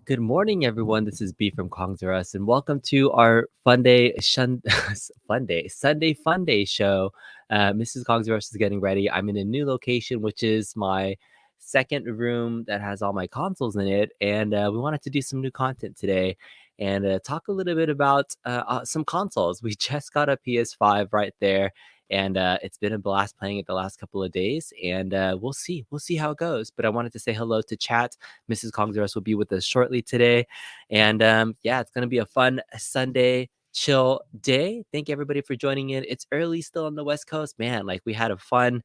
Good morning, everyone. This is B from Kongs R Us, and welcome to our Sunday Funday show. Mrs. Kongs R Us is getting ready. I'm in a new location, which is my second room that has all my consoles in it, and we wanted to do some new content today and talk a little bit about some consoles. We just got a PS5 right there, and it's been a blast playing it the last couple of days, and we'll see how it goes. But I wanted to say hello to chat. Mrs. Congdras will be with us shortly today. And yeah, it's going to be a fun Sunday chill day. Thank everybody for joining in. It's early still on the West Coast. Man, like we had a fun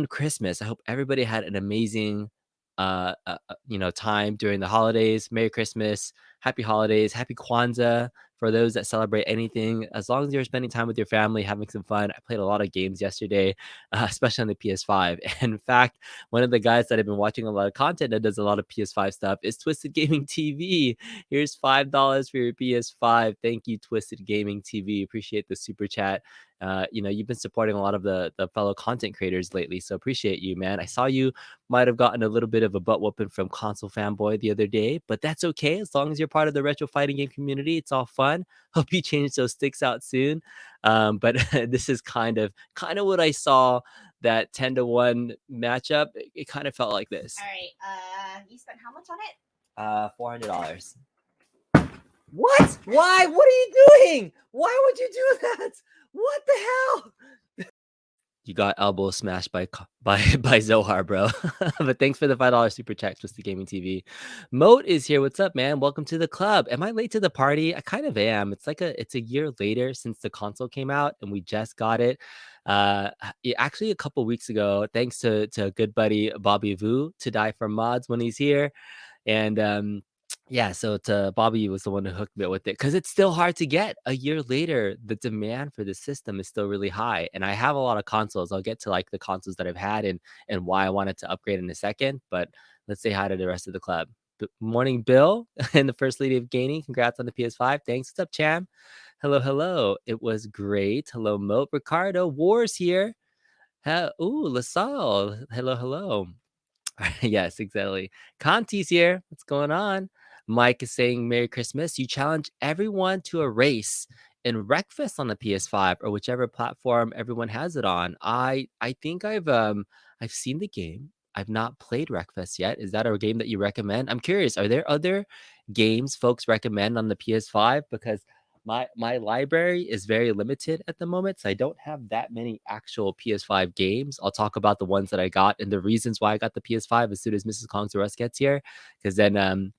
Christmas. I hope everybody had an amazing time during the holidays. Merry Christmas, happy holidays, happy Kwanzaa for those that celebrate anything. As long as you're spending time with your family, having some fun. I played a lot of games yesterday, especially on the PS5. And in fact, one of the guys that I've been watching a lot of content that does a lot of PS5 stuff is Twisted Gaming TV. Here's $5 for your PS5. Thank you, Twisted Gaming TV. Appreciate the super chat. You've been supporting a lot of the fellow content creators lately, so appreciate you, man. I saw you might have gotten a little bit of a butt whooping from Console Fanboy the other day, but that's okay as long as you're part of the retro fighting game community. It's all fun. Hope you change those sticks out soon. But this is kind of what I saw. That 10-1 matchup, it kind of felt like this. All right. You spent how much on it? $400. What? Why? What are you doing? Why would you do that? What the hell? You got elbow smashed by Zohar, bro. But thanks for the $5 super chat, Twisted Gaming TV. Moat is here. What's up, man? Welcome to the club. Am I late to the party? I kind of am. It's a year later since the console came out, and we just got it. Actually, a couple weeks ago, thanks to a good buddy Bobby Vu to die for mods when he's here, and yeah, so Bobby was the one who hooked me up with it because it's still hard to get. A year later, the demand for the system is still really high, and I have a lot of consoles. I'll get to like the consoles that I've had and why I wanted to upgrade in a second. But let's say hi to the rest of the club. Morning, Bill, and the first lady of gaming. Congrats on the PS5. Thanks. What's up, Cham? Hello, hello. It was great. Hello, Moat. Ricardo Wars here. Ooh, LaSalle. Hello, hello. Yes, exactly. Conti's here. What's going on? Mike is saying Merry Christmas. You challenge everyone to a race in Wreckfest on the PS5 or whichever platform everyone has it on. I think I've seen the game. I've not played Wreckfest yet. Is that a game that you recommend? I'm curious. Are there other games folks recommend on the PS5? Because my library is very limited at the moment, so I don't have that many actual PS5 games. I'll talk about the ones that I got and the reasons why I got the PS5 as soon as Mrs. Kong's Rust gets here, because then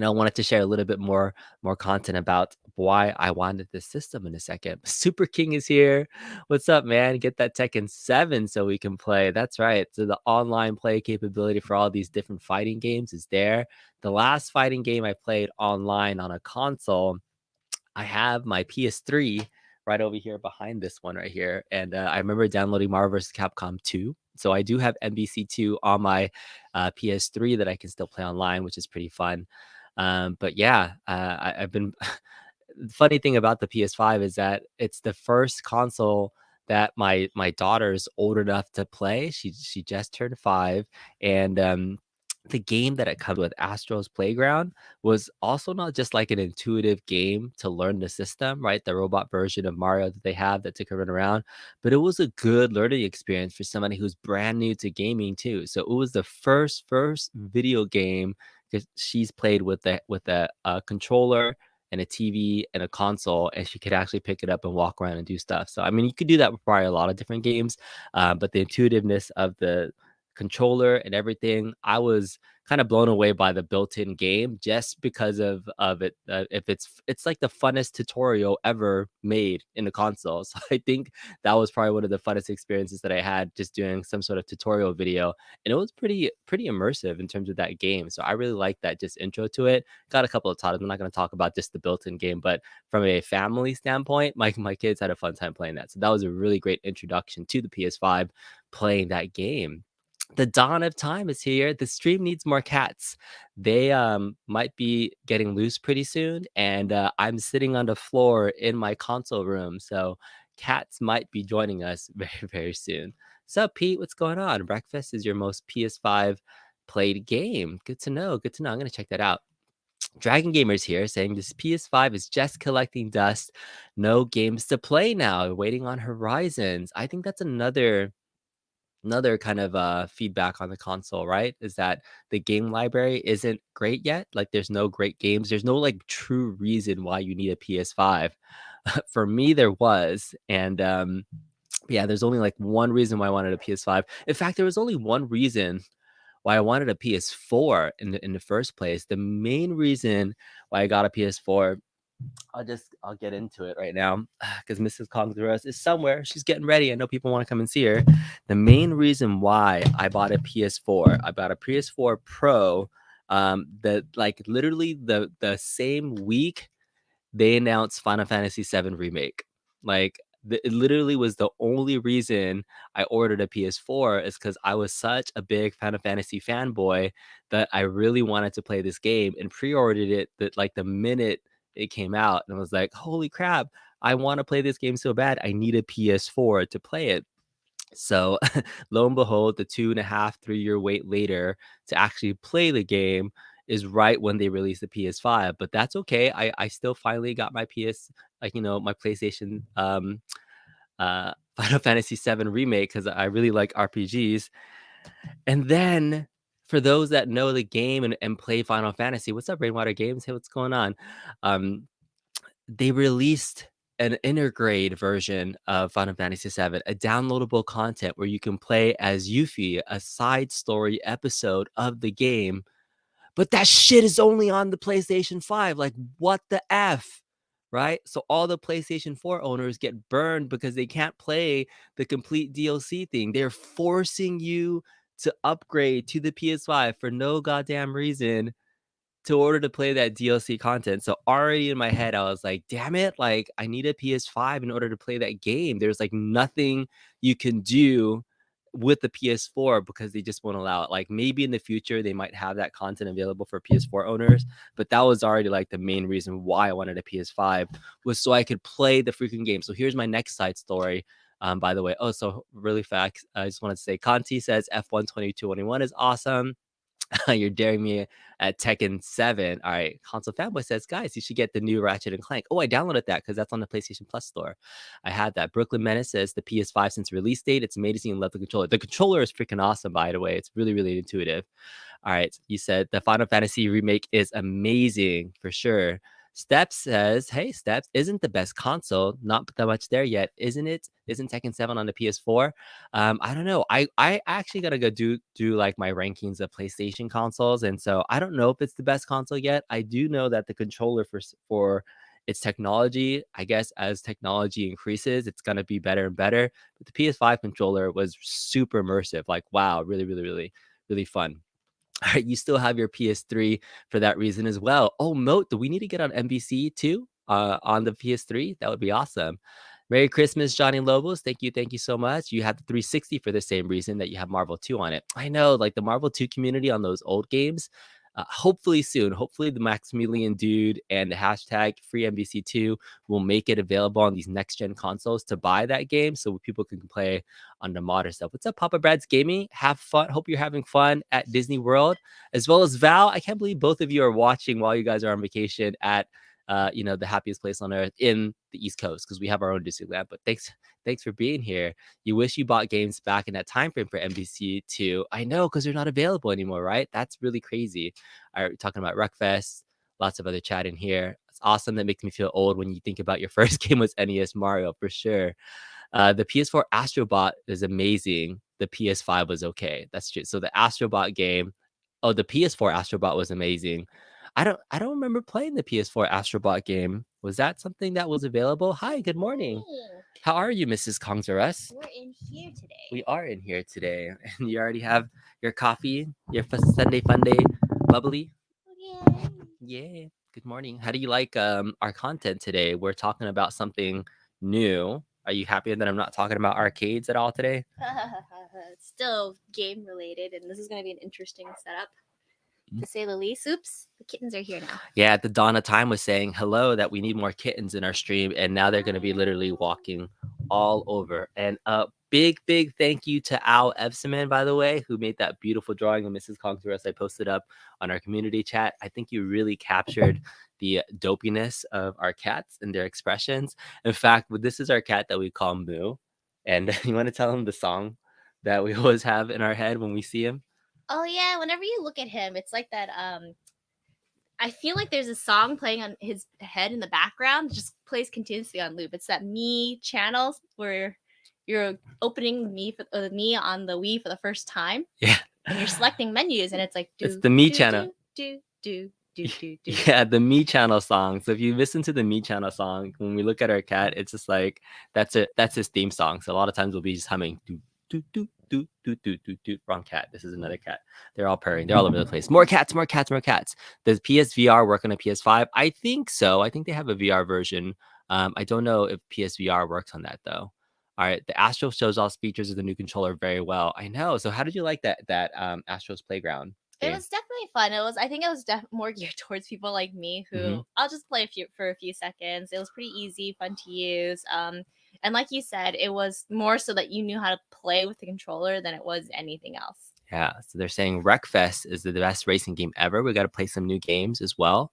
I wanted to share a little bit more content about why I wanted this system in a second. Super King is here. What's up, man? Get that Tekken 7 so we can play. That's right. So the online play capability for all these different fighting games is there. The last fighting game I played online on a console, I have my PS3 right over here behind this one right here. And I remember downloading Marvel vs. Capcom 2. So I do have MBC2 on my PS3 that I can still play online, which is pretty fun. But yeah, I've been. The funny thing about the PS5 is that it's the first console that my daughter's old enough to play. She just turned 5, and the game that it comes with, Astro's Playground, was also not just like an intuitive game to learn the system, right? The robot version of Mario that they have that took a run around, but it was a good learning experience for somebody who's brand new to gaming too. So it was the first video game that she's played with a controller and a TV and a console, and she could actually pick it up and walk around and do stuff. So I mean, you could do that with probably a lot of different games, but the intuitiveness of the controller and everything, I was kind of blown away by the built-in game just because of it. If it's like the funnest tutorial ever made in the console. So I think that was probably one of the funnest experiences that I had, just doing some sort of tutorial video, and it was pretty immersive in terms of that game. So I really like that just intro to it. Got a couple of titles. I'm not going to talk about just the built-in game, but from a family standpoint, my kids had a fun time playing that. So that was a really great introduction to the PS5, playing that game. The dawn of time is here. The stream needs more cats. They might be getting loose pretty soon, and I'm sitting on the floor in my console room, so cats might be joining us very soon. Sup, Pete? What's going on? Breakfast is your most PS5 played game. Good to know. I'm gonna check that out. Dragon Gamers here saying this PS5 is just collecting dust. No games to play now. Waiting on horizons. I think that's another kind of feedback on the console, right? Is that the game library isn't great yet. Like there's no great games. There's no like true reason why you need a PS5. For me, there was, and yeah, there's only like one reason why I wanted a PS5. In fact, there was only one reason why I wanted a PS4 in the first place. The main reason why I got a PS4, I'll get into it right now because Mrs. Congress is somewhere. She's getting ready. I know people want to come and see her. The main reason why I bought a PS4, I bought a PS4 Pro. The like literally the same week they announced Final Fantasy VII Remake. Like it literally was the only reason I ordered a PS4 is because I was such a big Final Fantasy fanboy that I really wanted to play this game and pre-ordered it that like the minute it came out and I was like, holy crap, I want to play this game so bad. I need a PS4 to play it. So lo and behold, the 2.5, 3 year wait later to actually play the game is right when they release the PS5. But that's okay. I still finally got my my PlayStation Final Fantasy VII Remake because I really like RPGs. And then for those that know the game and play Final Fantasy, what's up, Rainwater Games? Hey, what's going on? They released an intergrade version of Final Fantasy VII, a downloadable content where you can play as Yuffie, a side story episode of the game. But that shit is only on the PlayStation 5. Like, what the F? Right? So all the PlayStation 4 owners get burned because they can't play the complete DLC thing. They're forcing you to upgrade to the PS5 for no goddamn reason to order to play that DLC content. So already in my head, I was like, damn it, like I need a PS5 in order to play that game. There's like nothing you can do with the PS4 because they just won't allow it. Like maybe in the future they might have that content available for PS4 owners, but that was already like the main reason why I wanted a PS5 was so I could play the freaking game. So here's my next side story. By the way, so really fast, I just wanted to say Conti says F1 2221 is awesome. You're daring me at Tekken 7. All right. Console Fanboy says, guys, you should get the new Ratchet and Clank. Oh, I downloaded that because that's on the PlayStation Plus store. I had that. Brooklyn Menace says the PS5 since release date. It's amazing and love the controller. The controller is freaking awesome, by the way. It's really, really intuitive. All right. You said the Final Fantasy remake is amazing for sure. Steps says, hey, Steps, isn't the best console. Not that much there yet, isn't it? Isn't Tekken 7 on the PS4? I don't know. I actually gotta go do like my rankings of PlayStation consoles, and so I don't know if it's the best console yet. I do know that the controller for its technology, I guess as technology increases, it's gonna be better and better. But the PS5 controller was super immersive. Like wow, really, really, really, really fun. All right, you still have your PS3 for that reason as well. Oh, Moat, do we need to get on NBC too on the PS3? That would be awesome. Merry Christmas, Johnny Lobos. Thank you so much. You have the 360 for the same reason that you have Marvel 2 on it. I know, like the Marvel 2 community on those old games. Hopefully soon, hopefully the Maximilian dude and the hashtag free NBC2 will make it available on these next gen consoles to buy that game so people can play on the modern stuff. What's up, Papa Brad's Gaming? Have fun. Hope you're having fun at Disney World, as well as Val. I can't believe both of you are watching while you guys are on vacation at the happiest place on earth in the East Coast because we have our own Disneyland. But thanks for being here. You wish you bought games back in that time frame for NBC2. I know because they're not available anymore, right? That's really crazy. All right, we're talking about Wreckfest. Lots of other chat in here. It's awesome. That makes me feel old when you think about your first game was NES Mario for sure. The PS4 Astrobot is amazing. The PS5 was okay. That's true. So the Astrobot game, the PS4 Astrobot was amazing. I don't remember playing the PS4 Astrobot game. Was that something that was available? Hi, good morning. How are you, Mrs. Kongzares? We're in here today. We are in here today. And you already have your coffee, your Sunday Funday bubbly? Yeah. Yeah. Good morning. How do you like our content today? We're talking about something new. Are you happy that I'm not talking about arcades at all today? It's still game related, and this is going to be an interesting setup. To say the least. Oops, the kittens are here now. Yeah, at the dawn of time was saying hello that we need more kittens in our stream, and now they're going to be literally walking all over. And big thank you to Al Evseman, by the way, who made that beautiful drawing of Mrs. Conquerus I posted up on our community chat. I think you really captured the dopiness of our cats and their expressions. In fact, this is our cat that we call Moo. And you want to tell him the song that we always have in our head when we see him? Oh yeah, whenever you look at him, it's like that. I feel like there's a song playing on his head in the background, just plays continuously on loop. It's that me channel where you're opening me on the Wii for the first time. Yeah. And you're selecting menus, and it's like it's the Me channel. Do. Yeah, the Me channel song. So if you listen to the Me channel song, when we look at our cat, it's just like that's it. That's his theme song. So a lot of times we'll be just humming. Wrong cat. This is another cat. They're all purring. They're all over the place. More cats. Does PSVR work on a PS5? I think so. I think they have a VR version. I don't know if PSVR works on that though. All right, the Astro shows all features of the new controller very well. I know. So how did you like that Astro's Playground game? It was definitely fun. I think it was more geared towards people like me who I'll just play for a few seconds. It was pretty easy, fun to use. And like you said, it was more so that you knew how to play with the controller than it was anything else. Yeah, so they're saying Wreckfest is the best racing game ever. We got to play some new games as well.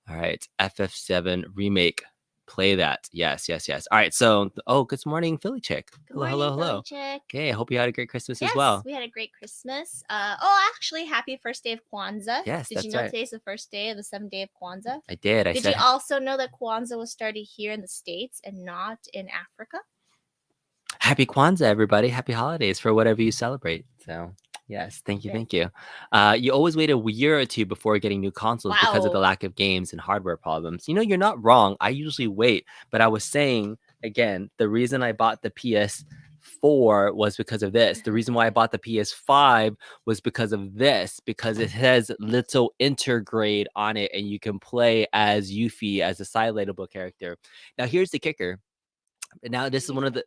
All right, FF7 remake. Play that. Yes. All right, so good morning, Philly Chick. Hello. Philly Chick. Okay, I hope you had a great Christmas as well. We had a great Christmas. Actually, happy first day of Kwanzaa. Yes, Did you know today's the first day of the 7th day of Kwanzaa? I did. Did you also know that Kwanzaa was started here in the States and not in Africa? Happy Kwanzaa, everybody. Happy holidays for whatever you celebrate. So, yes, thank you. You always wait a year or two before getting new consoles because of the lack of games and hardware problems. You know, you're not wrong. I usually wait, but I was saying, again, the reason I bought the PS4 was because of this. The reason why I bought the PS5 was because of this, because it has little intergrade on it and you can play as Yuffie as a side relatable character. Now, here's the kicker. Now this is one of the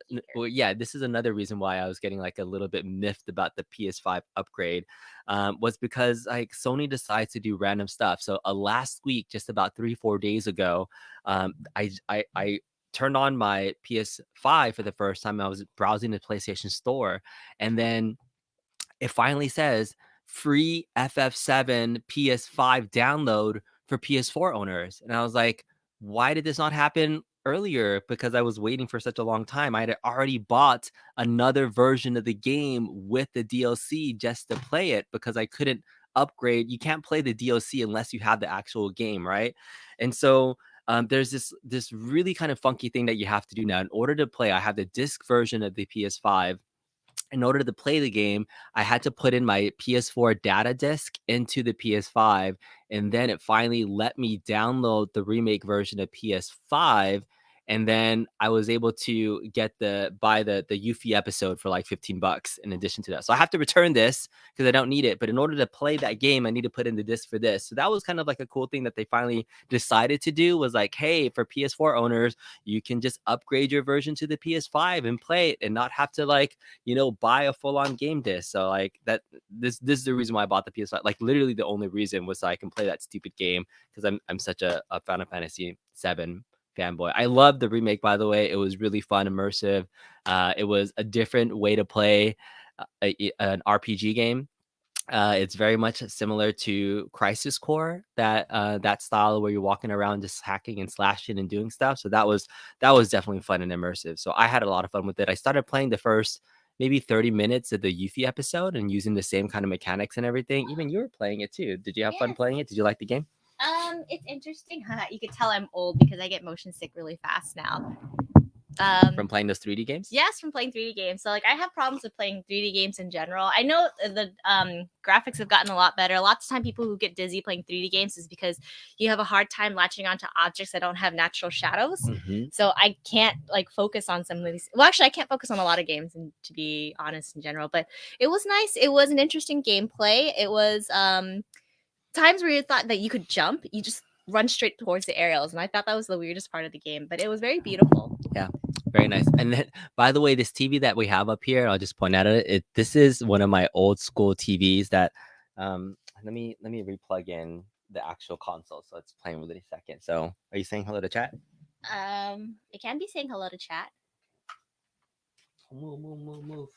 this is another reason why I was getting like a little bit miffed about the PS5 upgrade, was because like Sony decides to do random stuff. So last week, just about 3-4 days ago, I turned on my PS5 for the first time. I was browsing the PlayStation Store, and then it finally says free FF7 PS5 download for PS4 owners, and I was like, why did this not happen earlier? Because I was waiting for such a long time. I had already bought another version of the game with the DLC just to play it because I couldn't upgrade. You can't play the DLC unless you have the actual game, right? And so there's this really kind of funky thing that you have to do now in order to play. I have the disc version of the PS5. In order to play the game, I had to put in my PS4 data disk into the PS5, and then it finally let me download the remake version of PS5. And then I was able to buy the Yuffie episode for like $15 in addition to that. So I have to return this because I don't need it. But in order to play that game, I need to put in the disc for this. So that was kind of like a cool thing that they finally decided to do, was like, hey, for PS4 owners, you can just upgrade your version to the PS5 and play it and not have to buy a full-on game disc. So like that this is the reason why I bought the PS5. Like literally the only reason was so I can play that stupid game because I'm such a Final Fantasy 7 fanboy. I love the remake, by the way. It was really fun, immersive. It was a different way to play an RPG game. It's very much similar to Crisis Core, that style where you're walking around just hacking and slashing and doing stuff. So that was definitely fun and immersive. So I had a lot of fun with it. I started playing the first maybe 30 minutes of the Yuffie episode and using the same kind of mechanics and everything. Even you were playing it too. Did you have fun playing it? Did you like the game? It's interesting. You could tell I'm old because I get motion sick really fast now. From playing those 3D games? Yes, from playing 3D games. So like I have problems with playing 3D games in general. I know the graphics have gotten a lot better. Lots of time people who get dizzy playing 3D games is because you have a hard time latching onto objects that don't have natural shadows. Mm-hmm. So I can't like focus on some of these. Well, actually, I can't focus on a lot of games, and to be honest, in general. But it was nice. It was an interesting gameplay. It was times where you thought that you could jump, you just run straight towards the aerials, and I thought that was the weirdest part of the game. But it was very beautiful. Yeah. Very nice. And then, by the way, this TV that we have up here, I'll just point out it. This is one of my old school TVs that let me replug in the actual console so it's playing with it a second. So are you saying hello to chat? It can be saying hello to chat. Move.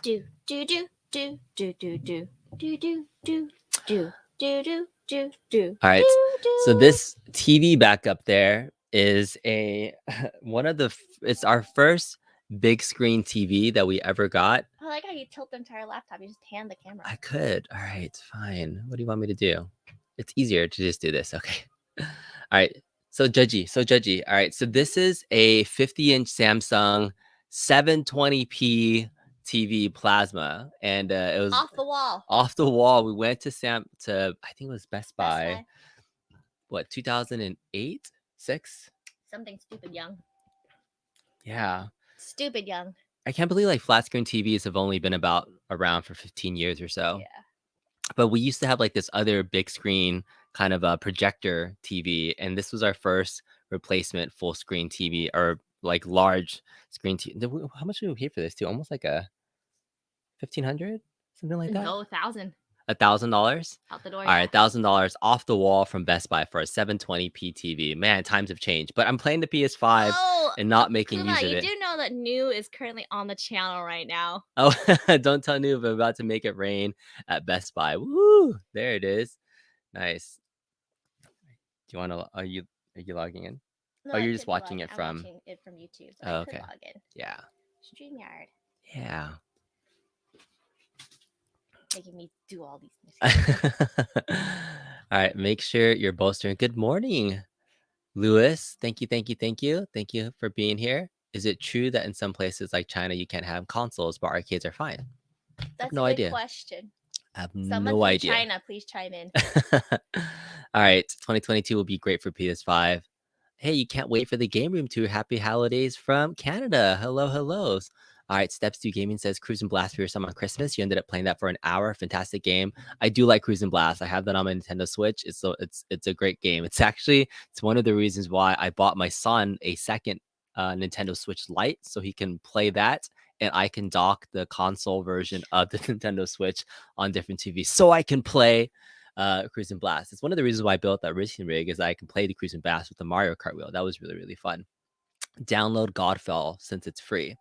Do do do do do do do do do do do do do do do. All right. do, So do. this TV back up there is it's our first big screen TV that we ever got. I like how you tilt the entire laptop. You just hand the camera. I could. All right, fine. What do you want me to do? It's easier to just do this. Okay. All right. So judgy. All right. So this is a 50-inch Samsung 720p TV plasma, and it was Off the wall. off the wall. We went to I think it was Best Buy. Best Buy. What, 2008, 6? Something stupid young. Yeah. Stupid young. I can't believe like flat screen TVs have only been around for 15 years or so. Yeah. But we used to have like this other big screen kind of a projector TV, and this was our first replacement full screen TV, or like large screen TV. How much did we pay for this too? Almost like a 1,500, something like that. No, 1,000. $1,000 out the door. All right, $1,000 off the wall from Best Buy for a 720p TV. Man, times have changed. But I'm playing the PS5 and not making Kuma, use of you it. do know that New is currently on the channel right now. Oh, don't tell Noob, I'm about to make it rain at Best Buy. Woo! There it is. Nice. Do you want to? Are you logging in? No, Oh, I you're just could watching log- it I'm from- watching it from YouTube. So Oh, I could okay. log in. Yeah. StreamYard Yeah. making me do all these things. All right. Make sure you're bolstering. Good morning, Lewis. Thank you. Thank you for being here. Is it true that in some places like China you can't have consoles, but arcades are fine? That's no a good idea. question. I have Someone no from idea. China, please chime in. All right. 2022 will be great for PS5. Hey, you can't wait for the game room tour. Happy holidays from Canada. Hellos. All right, Steps 2 Gaming says Cruise and Blast for your son on Christmas. You ended up playing that for an hour. Fantastic game. I do like Cruise and Blast. I have that on my Nintendo Switch. It's a great game. It's one of the reasons why I bought my son a second Nintendo Switch Lite, so he can play that, and I can dock the console version of the Nintendo Switch on different TVs, so I can play Cruise and Blast. It's one of the reasons why I built that racing rig, is I can play the Cruise and Blast with the Mario Kart wheel. That was really, really fun. Download Godfall since it's free.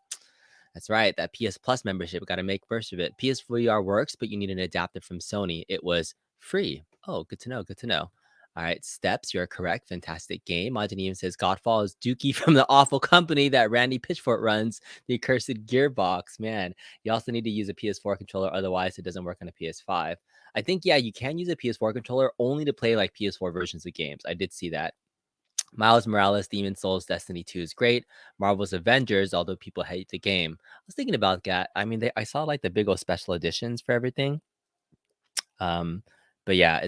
That's right. That PS Plus membership, got to make first of it. PSVR works, but you need an adapter from Sony. It was free. Oh, good to know. All right, Steps, you're correct. Fantastic game. Majanium says Godfall is Dookie from the awful company that Randy Pitchford runs, the accursed Gearbox. Man, you also need to use a PS4 controller, otherwise it doesn't work on a PS5. I think, yeah, you can use a PS4 controller only to play like PS4 versions of games. I did see that. Miles Morales, Demon Souls, Destiny 2 is great. Marvel's Avengers, although people hate the game. I was thinking about that. I mean, I saw like the big old special editions for everything. But yeah,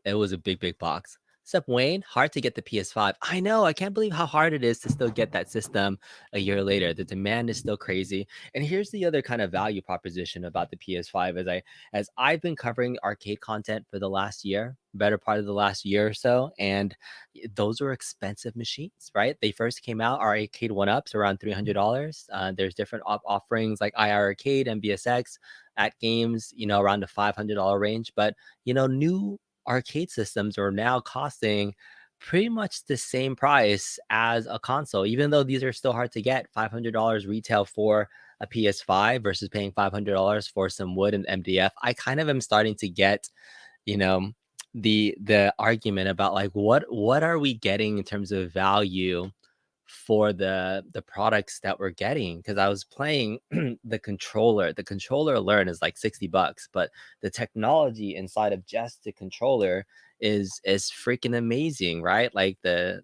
it was a big box. What's up, Wayne? Hard to get the PS5. I know. I can't believe how hard it is to still get that system a year later. The demand is still crazy. And here's the other kind of value proposition about the PS5, as I've been covering arcade content for the last year, better part of the last year or so, and those are expensive machines, right? They first came out, our arcade one-ups around $300. There's different offerings like IR Arcade and BSX at games, around the $500 range. But new arcade systems are now costing pretty much the same price as a console, even though these are still hard to get. $500 retail for a PS5 versus paying $500 for some wood and MDF. I kind of am starting to get, the argument about like what are we getting in terms of value for the products that we're getting. Because I was playing the controller alone is like $60, but the technology inside of just the controller is freaking amazing, right? Like the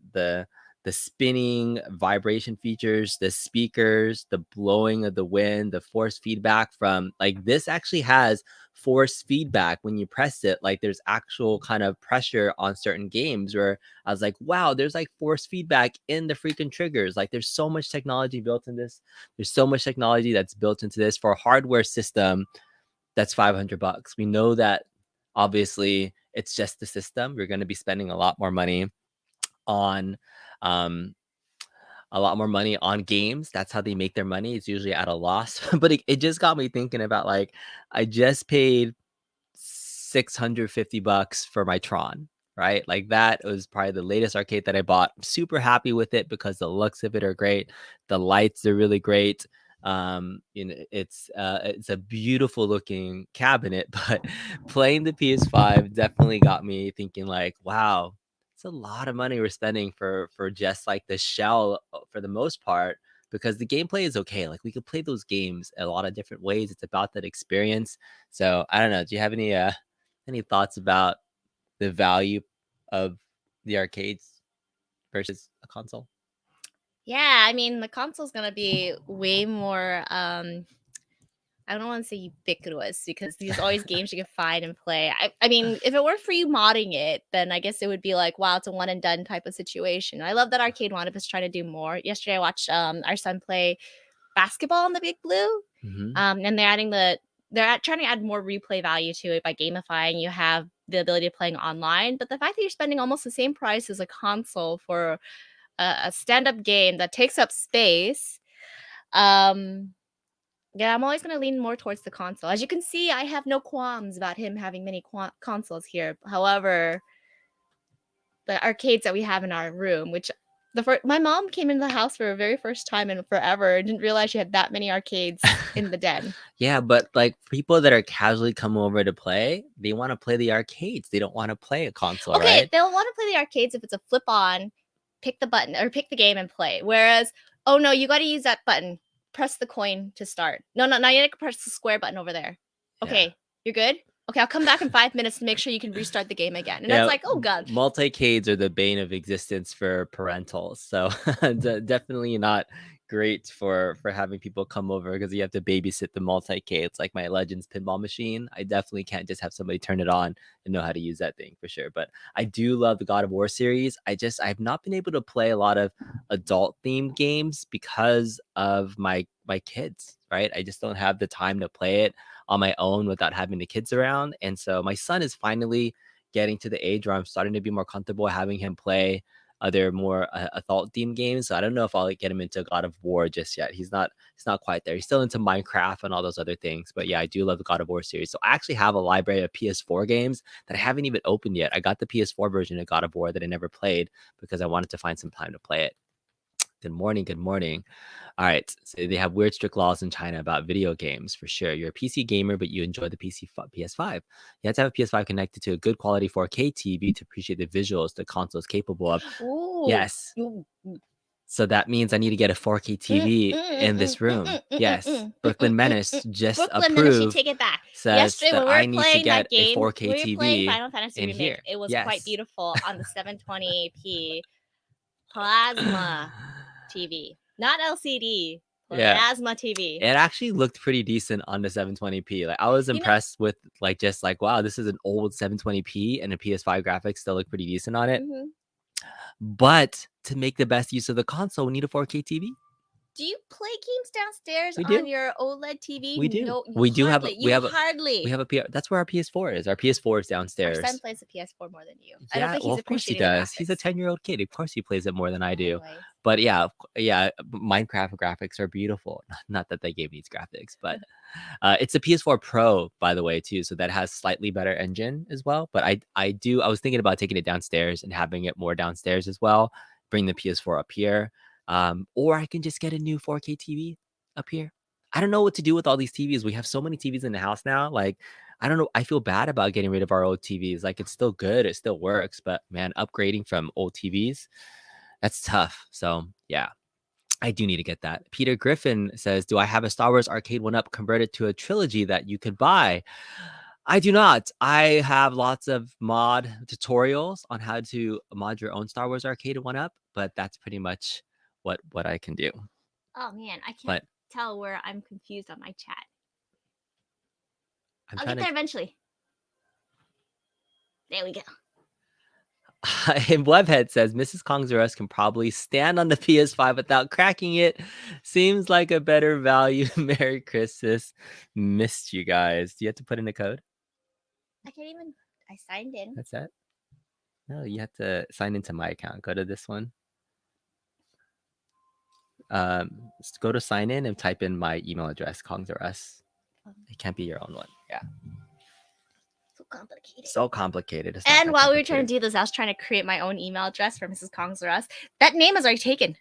spinning vibration features, the speakers, the blowing of the wind, the force feedback from like this actually has force feedback when you press it. Like there's actual kind of pressure on certain games where I was like, wow, there's like force feedback in the freaking triggers. Like there's so much technology built in this. There's so much technology that's built into this for a hardware system that's $500. We know that obviously it's just the system. We're going to be spending a lot more money on games. That's how they make their money. It's usually at a loss. But it just got me thinking about like, I just paid $650 for my Tron. right? Like that was probably the latest arcade that I bought. I'm super happy with it because the looks of it are great. The lights are really great. It's a beautiful looking cabinet, but playing the PS5 definitely got me thinking like, wow, it's a lot of money we're spending for just like the shell for the most part, because the gameplay is okay. Like we could play those games a lot of different ways. It's about that experience. So I don't know. Do you have any thoughts about the value of the arcades versus a console? Yeah, I mean the console's gonna be way more I don't want to say ubiquitous because there's always games you can find and play. I mean, if it weren't for you modding it, then I guess it would be like, wow, it's a one and done type of situation. I love that Arcade Wanted is trying to do more. Yesterday, I watched our son play basketball on the Big Blue, Mm-hmm. and trying to add more replay value to it by gamifying. You have the ability of playing online, but the fact that you're spending almost the same price as a console for a stand-up game that takes up space. Yeah, I'm always going to lean more towards the console. As you can see, I have no qualms about him having many consoles here. However, the arcades that we have in our room, which my mom came into the house for the very first time in forever and didn't realize she had that many arcades in the den. Yeah, but like people that are casually come over to play, they want to play the arcades. They don't want to play a console, Okay, right? they'll want to play the arcades if it's a flip on, pick the button or pick the game and play. Whereas, oh no, you got to use that button. Press the coin to start. No, now you need to press the square button over there. Okay, Yeah. you're good? Okay, I'll come back in 5 minutes to make sure you can restart the game again. And Yeah, that's like, oh god. multicades are the bane of existence for parentals. So definitely not great for having people come over because you have to babysit the multicades. Like my Legends pinball machine, I definitely can't just have somebody turn it on and know how to use that thing for sure. But I do love the God of War series. I've not been able to play a lot of adult themed games because of my kids, right? I just don't have the time to play it on my own without having the kids around. And so my son is finally getting to the age where I'm starting to be more comfortable having him play other more adult themed games. So I don't know if I'll get him into God of War just yet. He's not quite there. He's still into Minecraft and all those other things. But yeah, I do love the God of War series. So I actually have a library of PS4 games that I haven't even opened yet. I got the PS4 version of God of War that I never played because I wanted to find some time to play it. Good morning. Good morning. All right. So they have weird strict laws in China about video games for sure. You're a PC gamer, but you enjoy the PS5. You have to have a PS5 connected to a good quality 4K TV to appreciate the visuals the console is capable of. Ooh. Yes. So that means I need to get a 4K TV in this room. Yes. Brooklyn Menace just Brooklyn Menace, you approved. take it back. Says Yesterday that when we were I need to playing get that game, a 4K we were playing TV Final Fantasy in Remake. here. It was Yes. quite beautiful on the 720p plasma TV, not LCD. Yeah. Plasma TV. It actually looked pretty decent on the 720p. Like I was impressed with like just like wow, this is an old 720p and the PS5 graphics still look pretty decent on it. Mhm. But to make the best use of the console, we need a 4K TV. Do you play games downstairs We on do. your OLED TV? We do. No, We do have hardly. we have a hardly. that's where our PS4 is. Our PS4 is Our downstairs. son plays the PS4 more than you. I don't Yeah, think well, he's of course he appreciating the does. He's a graphics. 10-year-old kid. Of course he plays it more than I do. Anyways. But yeah, Minecraft graphics are beautiful. Not that they gave these graphics, but it's a PS4 Pro, by the way, too. So that has slightly better engine as well. But I was thinking about taking it downstairs and having it more downstairs as well. Bring the PS4 up here, or I can just get a new 4K TV up here. I don't know what to do with all these TVs. We have so many TVs in the house now. Like I don't know. I feel bad about getting rid of our old TVs. Like it's still good, it still works, but man, upgrading from old TVs, that's tough. So yeah. I do need to get that. Peter Griffin says, do I have a Star Wars Arcade 1-Up converted to a trilogy that you could buy? I do not. I have lots of mod tutorials on how to mod your own Star Wars Arcade 1-Up, but that's pretty much what I can do. Oh man, I can't tell where I'm confused on my chat. I'll get there eventually. There we go. And Webhead says Mrs. Kong's R Us can probably stand on the PS5 without cracking it. Seems like a better value. Merry Christmas. Missed you guys. Do you have to put in a code? I can't even. I signed in. That's it? No, you have to sign into my account. Go to this one. Go to sign in and type in my email address, Kongs R Us. It can't be your own one. Yeah. So complicated. So complicated. It's not And that while we were trying complicated. to do this, I was trying to create my own email address for Mrs. Kong's R Us. That name is already taken.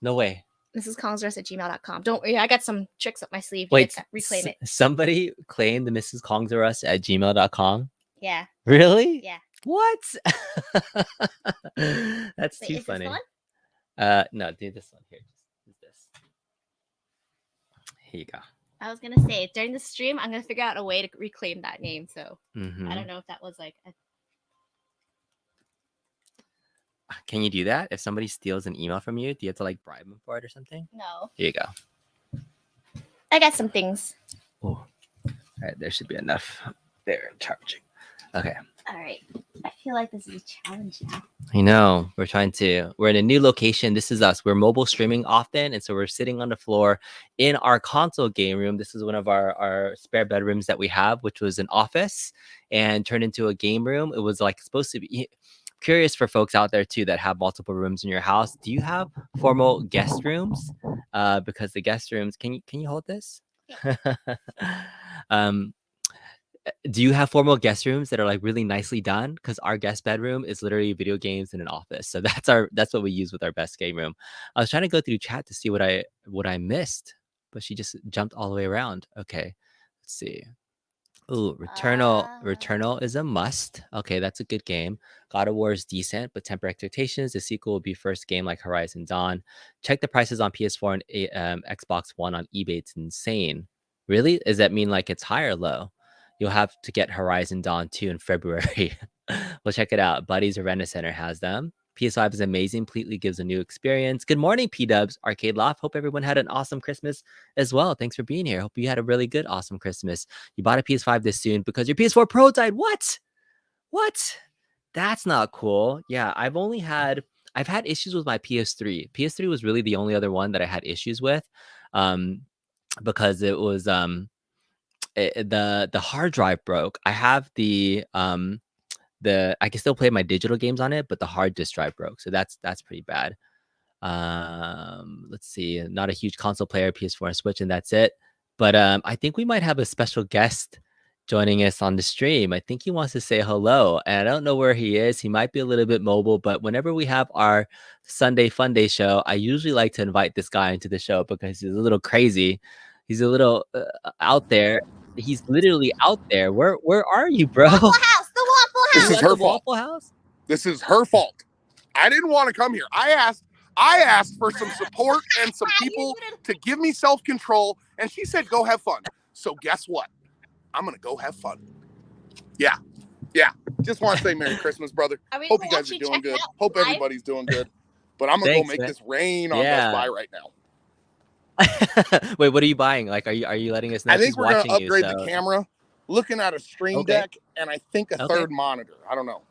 No way. MrsKongsRus@gmail.com. Don't worry, I got some tricks up my sleeve to Wait, get that, reclaim it. somebody claimed the Mrs. Kongs R Us at gmail.com? Yeah. Really? Yeah. What? That's Wait, too is funny. this the one? No, do this one here. Just this. Here you go. I was gonna say during the stream, I'm gonna figure out a way to reclaim that name. So I don't know if that was like. Can you do that? If somebody steals an email from you, do you have to like bribe them for it or something? No. Here you go. I got some things. Oh, all right. There should be enough there charging. Okay. All right. I feel like this is a challenge now. I know. We're in a new location. This is us. We're mobile streaming often. And so we're sitting on the floor in our console game room. This is one of our spare bedrooms that we have, which was an office and turned into a game room. It was like supposed to be. Curious for folks out there too that have multiple rooms in your house. Do you have formal guest rooms? Because the guest rooms, can you hold this? Do you have formal guest rooms that are like really nicely done? Because our guest bedroom is literally video games in an office. So that's what we use with our best game room. I was trying to go through chat to see what I missed, but she just jumped all the way around. Okay, let's see. Ooh, Returnal is a must. Okay, that's a good game. God of War is decent, but temper expectations. The sequel will be first game like Horizon Dawn. Check the prices on PS4 and Xbox One on eBay. It's insane. Really? Does that mean like it's high or low? You'll have to get Horizon Dawn 2 in February. Well, check it out. Buddies Arena Center has them. PS5 is amazing. Completely gives a new experience. Good morning, P-Dubs, Arcade Loft. Hope everyone had an awesome Christmas as well. Thanks for being here. Hope you had a really good, awesome Christmas. You bought a PS5 this soon because your PS4 Pro died. What? That's not cool. Yeah, I've had issues with my PS3. PS3 was really the only other one that I had issues with, because it was the hard drive broke. I have I can still play my digital games on it, but the hard disk drive broke. So that's pretty bad. Let's see. Not a huge console player, PS4 and Switch, and that's it. But I think we might have a special guest joining us on the stream. I think he wants to say hello, and I don't know where he is. He might be a little bit mobile, but whenever we have our Sunday Funday show, I usually like to invite this guy into the show because he's a little crazy. He's a little out there. He's literally out there. Where are you, bro? Waffle House, the Waffle House. This is her fault. Waffle House? This is her fault. I didn't want to come here. I asked for some support and some people to give me self-control, and she said, go have fun. So guess what? I'm going to go have fun. Yeah. Just want to say Merry Christmas, brother. Hope you guys are doing good. Hope everybody's doing good. But I'm going to go make this rain on Best Buy right now. Wait, what are you buying? Like, are you letting us know? I think we're going to upgrade the camera, looking at a stream deck, and I think a third monitor. I don't know.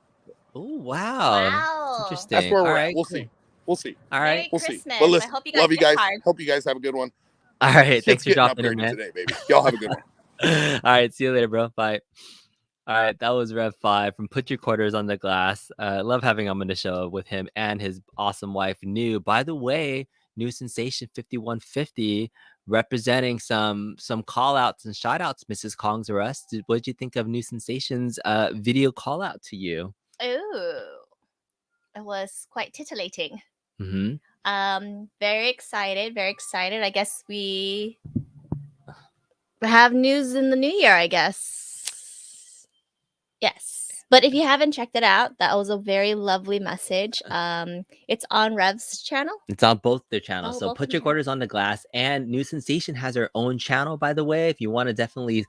Oh, wow. Interesting. That's where we're at. We'll see. All right. We'll see. But listen, love you guys. Hope you guys have a good one. All right. Thanks for dropping in, man. Today, baby. Y'all have a good one. All right. See you later, bro. Bye. All right. That was Rev 5 from Put Your Quarters on the Glass. Love having him on the show with him and his awesome wife, New. By the way, New Sensation 5150 representing some call outs and shout outs, Mrs. Kong's Arrest. What did you think of New Sensation's video call out to you? Oh, it was quite titillating. Mm-hmm. Very excited. I guess we have news in the new year, I guess. Yes. But if you haven't checked it out, that was a very lovely message. It's on Rev's channel. It's on both their channels. So Put Your Quarters on the Glass, and New Sensation has her own channel, by the way. If you want to definitely,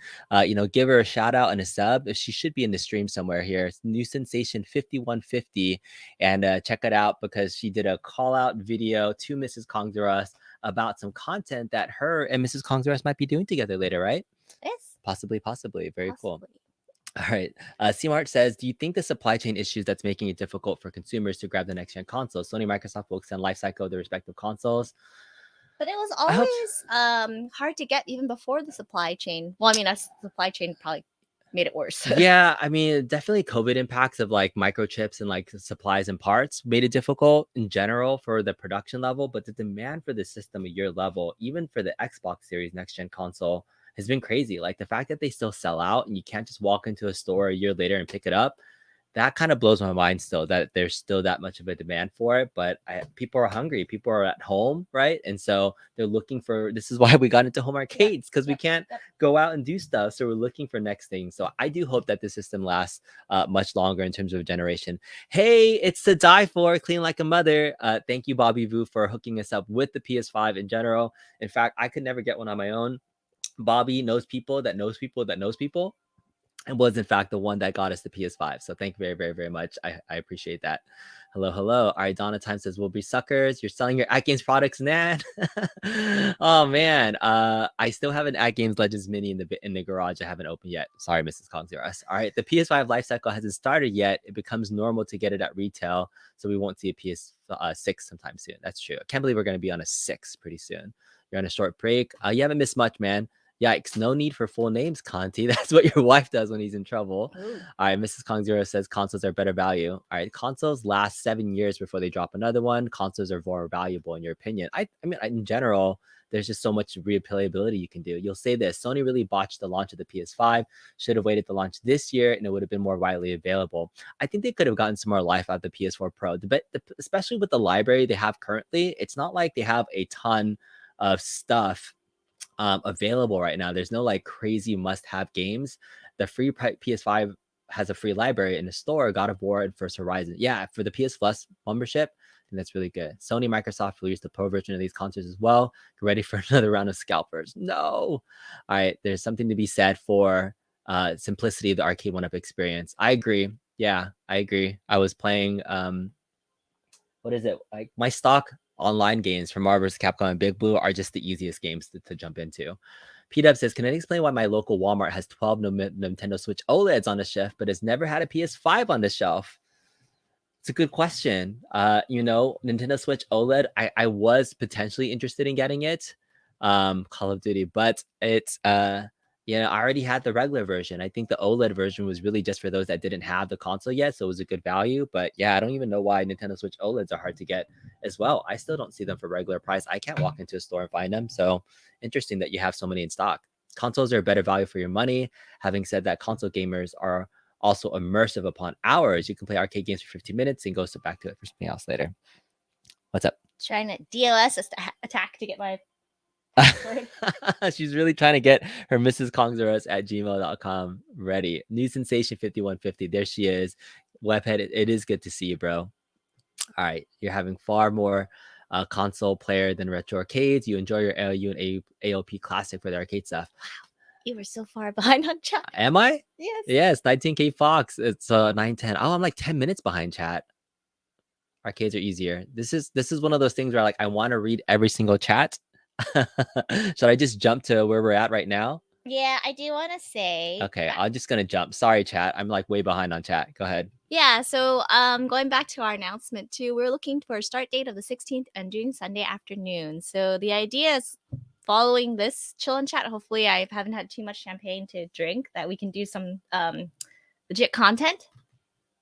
give her a shout out and a sub, she should be in the stream somewhere here. It's New Sensation 5150, and check it out because she did a call out video to Mrs. Kongzaras about some content that her and Mrs. Kongzaras might be doing together later, right? Yes. Possibly. Very cool. All right. C-Mart says, do you think the supply chain issues that's making it difficult for consumers to grab the next-gen console? Sony, Microsoft will extend life cycle of the respective consoles. But it was always hard to get even before the supply chain. Well, I mean, the supply chain probably made it worse. Yeah, I mean, definitely COVID impacts of like microchips and like supplies and parts made it difficult in general for the production level, but the demand for the system at your level, even for the Xbox Series next-gen console, has been crazy. Like the fact that they still sell out and you can't just walk into a store a year later and pick it up, that kind of blows my mind still, that there's still that much of a demand for it. But people are hungry, people are at home, right? And so they're looking for, this is why we got into home arcades, because we can't go out and do stuff, so we're looking for next thing. So I do hope that the system lasts much longer in terms of generation. Hey, it's to die for, clean like a mother. Thank you, Bobby Vu, for hooking us up with the PS5 in general. In fact, I could never get one on my own. Bobby knows people that knows people that knows people, and was in fact the one that got us the PS5. So thank you very, very, very much. I appreciate that. Hello, hello. All right, Donna Time says we'll be suckers. You're selling your At Games products, Nan. Oh man, I still have an At Games Legends Mini in the garage. I haven't opened yet. Sorry, Mrs. Kongzeros. All right, the PS5 life cycle hasn't started yet. It becomes normal to get it at retail, so we won't see a PS6 sometime soon. That's true. I can't believe we're going to be on a 6 pretty soon. You're on a short break. You haven't missed much, man. Yikes, no need for full names, Conti. That's what your wife does when he's in trouble. Ooh. All right, Mrs. Kongzero says consoles are better value. All right, consoles last 7 years before they drop another one. Consoles are more valuable in your opinion. I mean, in general, there's just so much replayability you can do. You'll say this, Sony really botched the launch of the PS5, should have waited the launch this year and it would have been more widely available. I think they could have gotten some more life out of the PS4 Pro, especially with the library they have currently. It's not like they have a ton of stuff available right now. There's no like crazy must-have games. The free PS5 has a free library in the store. God of War and First Horizon. Yeah, for the PS Plus membership, I think that's really good. Sony, Microsoft released the pro version of these consoles as well. Get ready for another round of scalpers. No. All right, there's something to be said for simplicity of the arcade one-up experience. I agree. Yeah, I agree. I was playing what is it? Like my stock online games from Marvel vs. Capcom and Big Blue are just the easiest games to jump into. P-Dub says, can I explain why my local Walmart has 12 Nintendo Switch OLEDs on the shelf, but has never had a PS5 on the shelf? It's a good question. Nintendo Switch OLED, I was potentially interested in getting it, Call of Duty, but it's I already had the regular version. I think the OLED version was really just for those that didn't have the console yet, so it was a good value. But yeah, I don't even know why Nintendo Switch OLEDs are hard to get as well. I still don't see them for regular price. I can't walk into a store and find them. So interesting that you have so many in stock. Consoles are a better value for your money. Having said that, console gamers are also immersive upon hours. You can play arcade games for 15 minutes and go back to it for something else later. What's up? Trying to DOS attack to get my She's really trying to get her Mrs. Kongzeros at gmail.com ready. New Sensation 5150. There she is. Webhead, it is good to see you, bro. All right. You're having far more console player than retro arcades. You enjoy your ALU and AOP Classic for the arcade stuff. Wow. You were so far behind on chat. Am I? Yes. Yes, 19K Fox. It's 910. Oh, I'm like 10 minutes behind chat. Arcades are easier. This is one of those things where I want to read every single chat. Should I just jump to where we're at right now? Yeah, I do want to say. Okay, I'm just gonna jump. Sorry, chat. I'm like way behind on chat. Go ahead. Yeah, so going back to our announcement too, we're looking for a start date of the 16th and doing Sunday afternoon. So the idea is following this chill and chat. Hopefully, I haven't had too much champagne to drink, that we can do some legit content.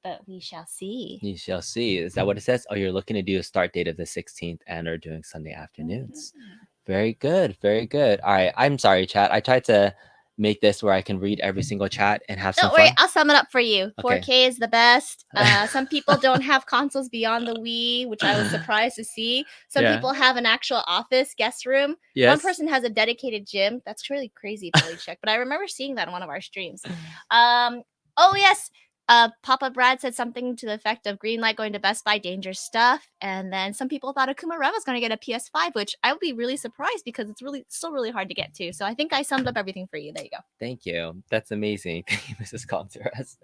But we shall see. You shall see. Is that what it says? Oh, you're looking to do a start date of the 16th and are doing Sunday afternoons. Mm-hmm. Very good. Very good. All right. I'm sorry, chat. I tried to make this where I can read every single chat and have some fun. Don't worry. I'll sum it up for you. Okay. 4K is the best. Some people don't have consoles beyond the Wii, which I was surprised to see. Some people have an actual office, guest room. Yes. One person has a dedicated gym. That's really crazy, Billy Check. But I remember seeing that in one of our streams. Oh, yes. Papa Brad said something to the effect of Greenlight going to Best Buy, dangerous stuff. And then some people thought Akuma Rev was going to get a PS5, which I would be really surprised because it's still really hard to get to. So I think I summed up everything for you. There you go. Thank you. That's amazing. Thank you, Mrs. Contreras.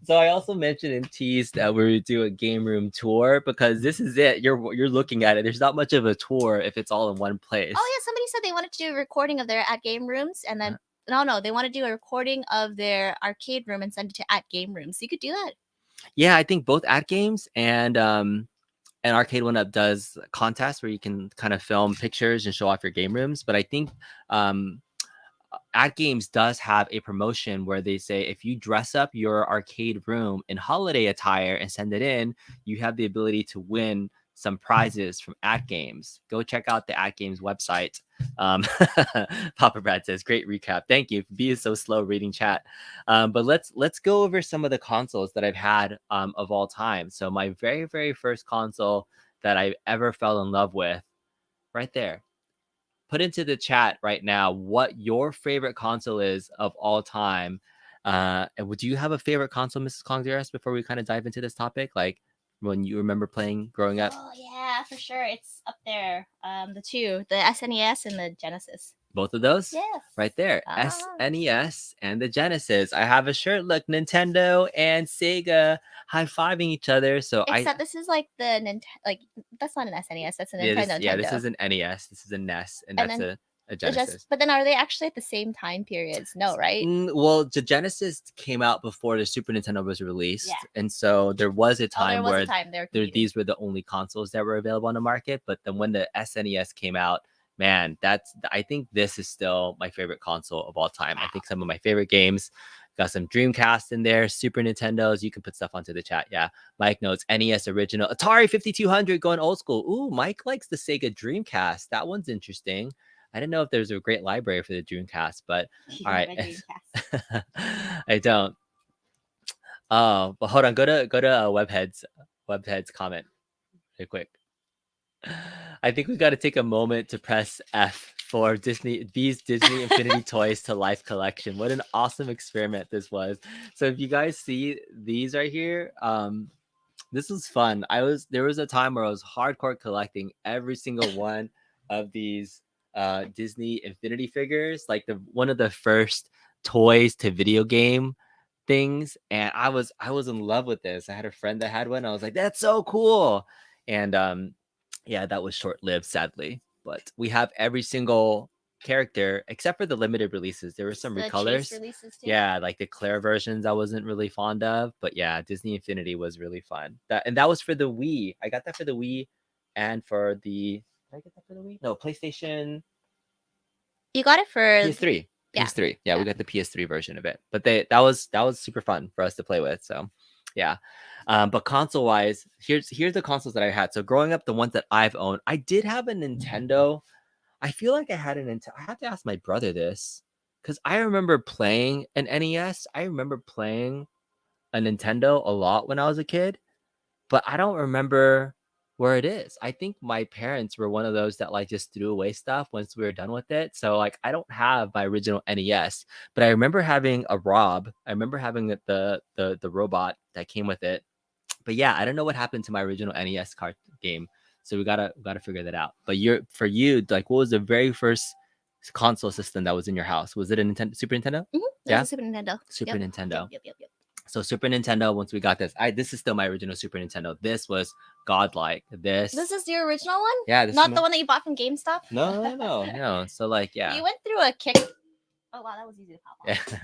So I also mentioned and teased that we would do a game room tour because this is it. You're looking at it. There's not much of a tour if it's all in one place. Oh, yeah. Somebody said they wanted to do a recording of their at game rooms and then No, they want to do a recording of their arcade room and send it to At Game Room. So you could do that. Yeah, I think both At Games and Arcade One Up does contests where you can kind of film pictures and show off your game rooms. But I think At Games does have a promotion where they say if you dress up your arcade room in holiday attire and send it in, you have the ability to win some prizes from At Games. Go check out the At Games website. Papa Brad says, "Great recap. Thank you. B is so slow reading chat." But let's go over some of the consoles that I've had of all time. So my very first console that I ever fell in love with, right there. Put into the chat right now what your favorite console is of all time. And would you have a favorite console, Mrs. Kongzeras, before we kind of dive into this topic? Like when you remember playing growing up? Oh yeah, for sure. It's up there. The two, the SNES and the Genesis. Both of those? Yes. Right there. SNES and the Genesis. I have a shirt. Look, Nintendo and Sega high-fiving each other. So Except this is like the Nintendo. Like that's not an SNES. That's a Nintendo. This is an NES. This is a NES, and that's a Genesis. But then are they actually at the same time periods? No, right? Well, the Genesis came out before the Super Nintendo was released, and so there was a time where these were the only consoles that were available on the market. But then when the SNES came out, man, I think this is still my favorite console of all time. I think some of my favorite games got some Dreamcast in there, Super Nintendos. You can put stuff onto the chat. Yeah, Mike notes NES original, Atari 5200 going old school. Ooh, Mike likes the Sega Dreamcast. That one's interesting. I didn't know if there's a great library for the Dreamcast, but all right. I don't. Oh, but hold on. Go to Webhead's comment real quick. I think we got to take a moment to press F for Disney Infinity Toys to Life collection. What an awesome experiment this was. So if you guys see these right here, this was fun. There was a time where I was hardcore collecting every single one of these Disney Infinity figures, like one of the first toys to video game things, and I was in love with this. I had a friend that had one. I was like, that's so cool. And yeah, that was short-lived, sadly. But we have every single character except for the limited releases. There were some recolors. Yeah, like the Claire versions I wasn't really fond of, but yeah, Disney Infinity was really fun. That was for the Wii. I got that for the Wii and for the did I get that for the Wii? No, PlayStation. You got it for PS3. Yeah. PS3. Yeah, we got the PS3 version of it. But that was super fun for us to play with. So yeah. But console wise, here's the consoles that I had. So growing up, the ones that I've owned, I did have a Nintendo. I feel like I had a Nintendo. I have to ask my brother this because I remember playing an NES. I remember playing a Nintendo a lot when I was a kid, but I don't remember where it is. I think my parents were one of those that like just threw away stuff once we were done with it. So like I don't have my original NES, but I remember having a Rob. I remember having the robot that came with it. But yeah, I don't know what happened to my original NES card game. So we gotta figure that out. But for you, like, what was the very first console system that was in your house? Was it a Super Nintendo? Mm-hmm. Yeah, Super Nintendo. Super Nintendo. Yep. So Super Nintendo. Once we got this, this is still my original Super Nintendo. This was godlike. This is the original one. Yeah, not the one that you bought from GameStop. No. So like, yeah. You went through a kick. Oh wow, that was easy to pop off.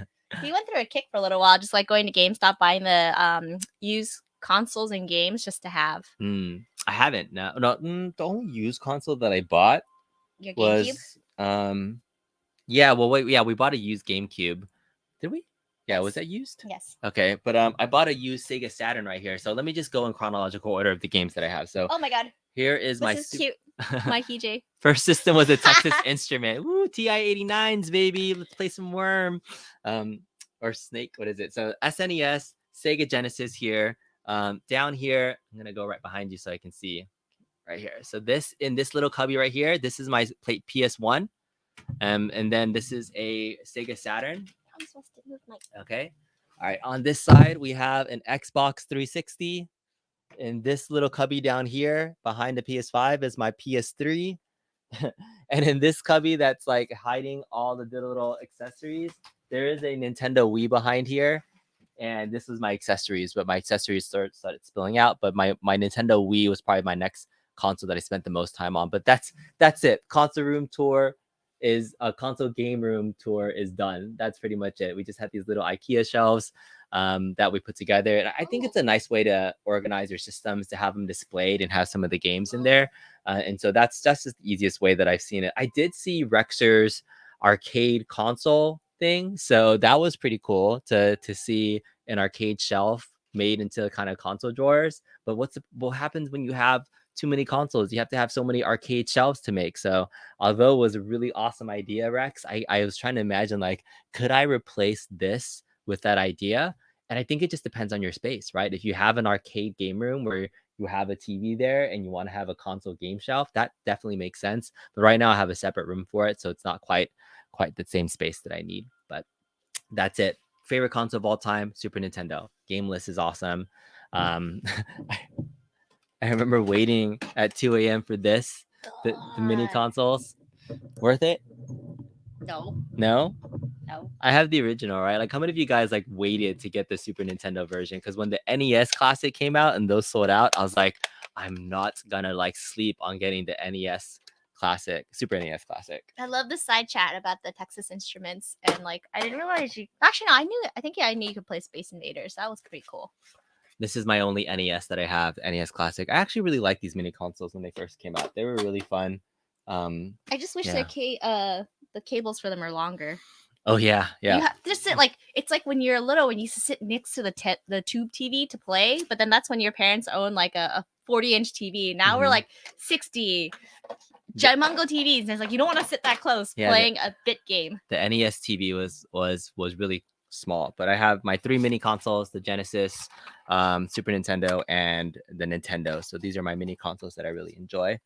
He went through a kick for a little while, just like going to GameStop, buying the used consoles and games just to have. I haven't. No. The only used console that I bought was yeah. Well, wait. Yeah, we bought a used GameCube. Did we? Yeah, was that used? Yes. Okay, but I bought a used Sega Saturn right here. So let me just go in chronological order of the games that I have. So oh my god, here is my cute Mikey J. First system was a Texas Instrument. Woo, TI-89s, baby. Let's play some Worm. Or Snake. What is it? So SNES, Sega Genesis here. Down here, I'm gonna go right behind you so I can see right here. So in this little cubby right here, this is my PS1. And then this is a Sega Saturn. I'm supposed to move my... Okay. All right. On this side, we have an Xbox 360. In this little cubby down here behind the PS5 is my PS3. And in this cubby that's like hiding all the little accessories, there is a Nintendo Wii behind here. And this was my accessories, but my accessories started spilling out. But my Nintendo Wii was probably my next console that I spent the most time on. But that's it. Console game room tour is done. That's pretty much it. We just had these little IKEA shelves that we put together, and I think it's a nice way to organize your systems, to have them displayed and have some of the games in there. And so that's just the easiest way that I've seen it. I did see Rexer's arcade console thing, so that was pretty cool to see an arcade shelf made into kind of console drawers. But what happens when you have too many consoles. You have to have so many arcade shelves to make. So although it was a really awesome idea, Rex, I was trying to imagine like, could I replace this with that idea? And I think it just depends on your space, right? If you have an arcade game room where you have a TV there and you want to have a console game shelf, that definitely makes sense. But right now I have a separate room for it, so it's not quite the same space that I need. But that's it. Favorite console of all time, Super Nintendo. Game list is awesome. I remember waiting at 2 a.m. for this, the mini God. consoles. Worth it? No. No? No. I have the original, right? Like, how many of you guys like waited to get the Super Nintendo version? Because when the NES Classic came out and those sold out, I was like, I'm not gonna like sleep on getting the NES Classic, Super NES Classic. I love the side chat about the Texas Instruments, and like I didn't realize you. Actually, no, I knew it. I think I knew you could play Space Invaders. That was pretty cool. This is my only NES that I have, NES Classic. I actually really liked these mini consoles when they first came out. They were really fun. I just wish yeah. the cables for them are longer. Oh yeah, yeah. You have to sit like it's like when you're little when you sit next to the tube TV to play, but then that's when your parents own like a 40-inch TV. Now we're like 60 Mungo TVs, and it's like you don't want to sit that close playing a bit game. The NES TV was really small, but I have my 3 mini consoles: the Genesis, Super Nintendo, and the Nintendo. So these are my mini consoles that I really enjoy.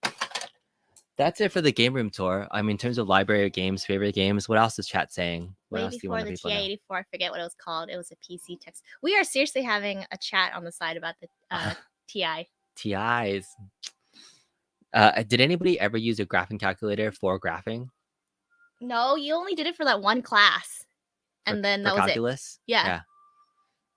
That's it for the game room tour. I mean, in terms of library of games, favorite games, what else is chat saying? What Way else do you before want the people to know? TI-84, I forget what it was called. It was a PC text. We are seriously having a chat on the side about the TI. TIs. Did anybody ever use a graphing calculator for graphing? No, you only did it for that one class, and then that was calculus? it.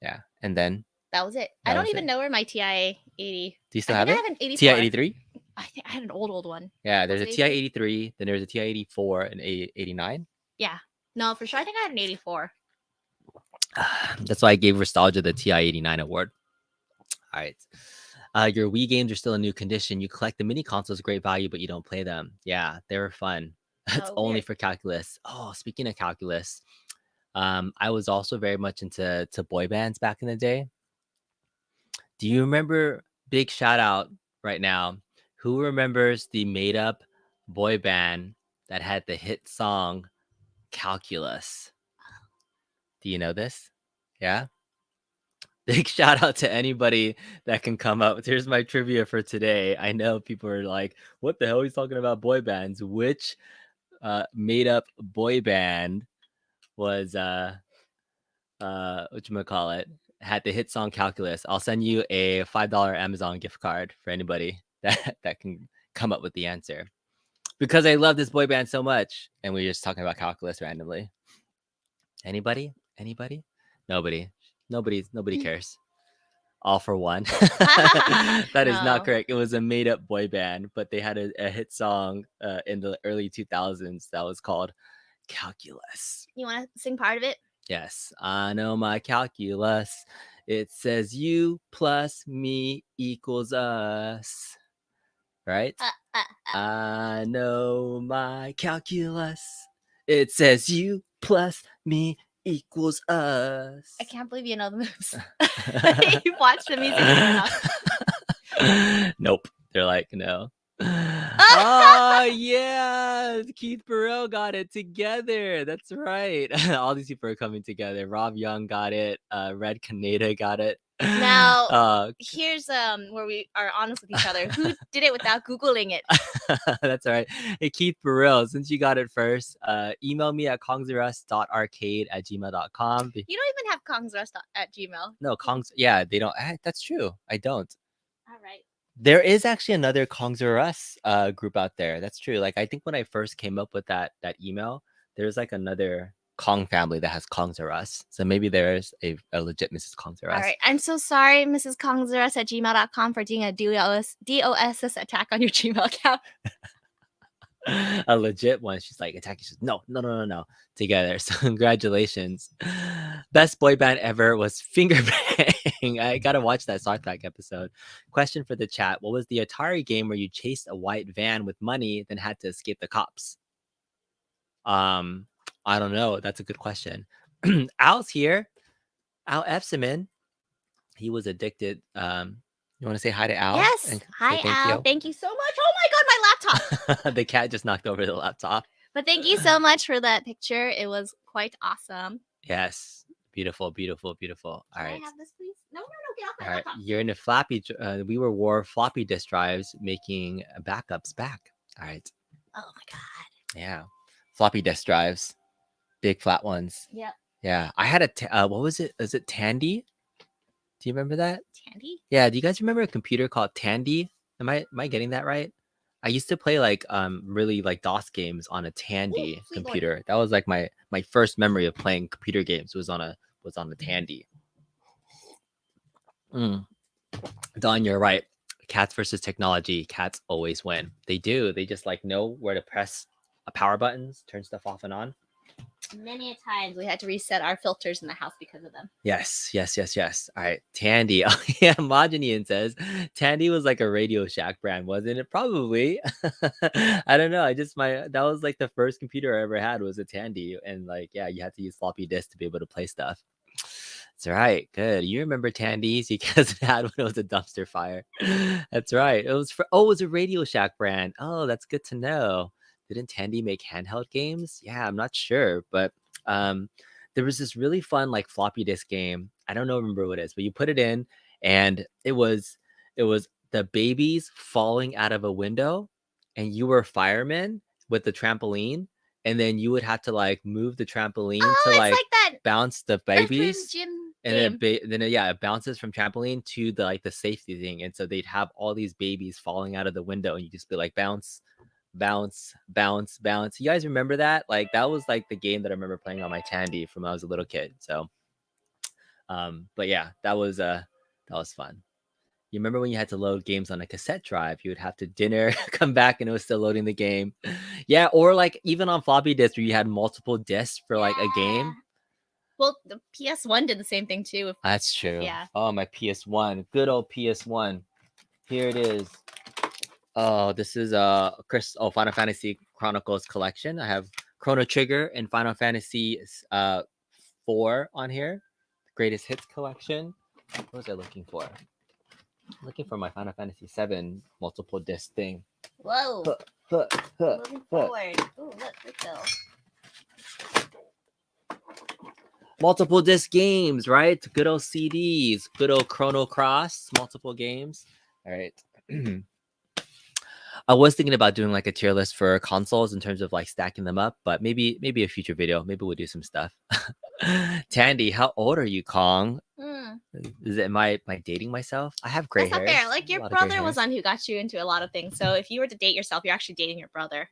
Yeah, and then that was it. I don't even know where my TI-80. Do you still have it? I have an 84. TI-83. I think I had an old one. Yeah, there's a TI-83, then there's a TI-84 and 89. Yeah, no, for sure. I think I had an 84. That's why I gave Nostalgia the TI-89 award. All right. Your Wii games are still in new condition. You collect the mini consoles, great value, but you don't play them. Yeah, they were fun. That's only for calculus. Oh, speaking of calculus, I was also very much into boy bands back in the day. Do you remember? Big shout out right now. Who remembers the made up boy band that had the hit song Calculus? Do you know this? Yeah. Big shout out to anybody that can come up. Here's my trivia for today. I know people are like, what the hell he's talking about boy bands? Which made up boy band was whatchamacallit, had the hit song Calculus? I'll send you a $5 Amazon gift card for anybody that can come up with the answer. Because I love this boy band so much. And we were just talking about calculus randomly. Anybody? Nobody cares. All for one. That is not correct. It was a made up boy band, but they had a hit song in the early 2000s that was called Calculus. You want to sing part of it? Yes, I know my calculus. It says you plus me equals us. Right? I know my calculus. It says you plus me equals us. I can't believe you know the moves. You watch the music enough. Nope. They're like, no. Oh yeah, Keith Burrell got it together. That's right. All these people are coming together. Rob Young got it. Red Kaneda got it. Now here's where we are honest with each other. Who did it without Googling it? That's all right. Hey Keith Burrell, since you got it first, email me at kongzarus.arcade@gmail.com. You don't even have kongzarus@gmail. No, Kongs. Yeah, they don't. That's true. I don't. All right. There is actually another Kongs R Us group out there. That's true. Like I think when I first came up with that email, there's like another Kong family that has Kongs R Us. So maybe there's a legit Mrs. Kongs R Us. All right. I'm so sorry, Mrs. kongzarus@gmail.com for doing a DOS attack on your Gmail account. A legit one. She's like attacking. She's no together. So congratulations. Best boy band ever was Finger Bang. I gotta watch that South Park episode. Question for the chat: what was the Atari game where you chased a white van with money, then had to escape the cops? I don't know. That's a good question. Al's here. Al Epsiman. He was addicted. You want to say hi to Al? Yes. and Hi, say thank Al. you? Thank you so much. Oh my god, my laptop. The cat just knocked over the laptop. But thank you so much for that picture. It was quite awesome. Yes. Beautiful, beautiful, beautiful. All Can right. I have this, please? No, get off my All right. laptop. You're in a floppy. We wore floppy disk drives, making backups back. All right. Oh my god. Yeah. Floppy disk drives, big flat ones. Yep. Yeah. I had a. What was it? Is it Tandy? Do you remember that? Tandy? Yeah. Do you guys remember a computer called Tandy? Am I getting that right? I used to play like really like DOS games on a Tandy Ooh, sweet boy. computer. That was like my first memory of playing computer games was on a Tandy. Don, you're right. Cats versus technology. Cats always win. They do. They just like know where to press power buttons, turn stuff off and on. Many a times we had to reset our filters in the house because of them. Yes. All right, Tandy. Oh yeah, Majinian says Tandy was like a Radio Shack brand, wasn't it? Probably. I don't know. That was like the first computer I ever had was a Tandy, and like yeah, you had to use floppy disk to be able to play stuff. That's right. Good. You remember Tandy's? You guys had when it was a dumpster fire. That's right. It was a Radio Shack brand. Oh, that's good to know. Didn't Tandy make handheld games? Yeah, I'm not sure, but there was this really fun like floppy disk game. I don't remember what it is, but you put it in, and it was the babies falling out of a window, and you were a fireman with the trampoline, and then you would have to like move the trampoline to it's like that bounce the Earthworm babies. Jim And game. then it bounces from trampoline to the like the safety thing, and so they'd have all these babies falling out of the window, and you just be like bounce, bounce, bounce, bounce. You guys remember that? Like that was like the game that I remember playing on my Tandy from when I was a little kid. So, but yeah, that was fun. You remember when you had to load games on a cassette drive? You would have to dinner, come back, and it was still loading the game. Yeah, or like even on floppy disk where you had multiple discs for like a game. Well, the PS1 did the same thing too. That's true. Yeah. Oh, my PS1. Good old PS1. Here it is. Oh, this is Final Fantasy Chronicles collection. I have Chrono Trigger and Final Fantasy 4 on here. Greatest hits collection. What was I looking for? I'm looking for my Final Fantasy 7 multiple disc thing. Whoa. Moving forward. Ooh, look, refill. Multiple disc games, right? Good old CDs, good old Chrono Cross, multiple games. All right. I was thinking about doing like a tier list for consoles in terms of like stacking them up, but maybe a future video. Maybe we'll do some stuff. Tandy, how old are you, Kong? Am I dating myself? I have gray hair. That's not fair. Like your brother was on who got you into a lot of things. So if you were to date yourself, you're actually dating your brother.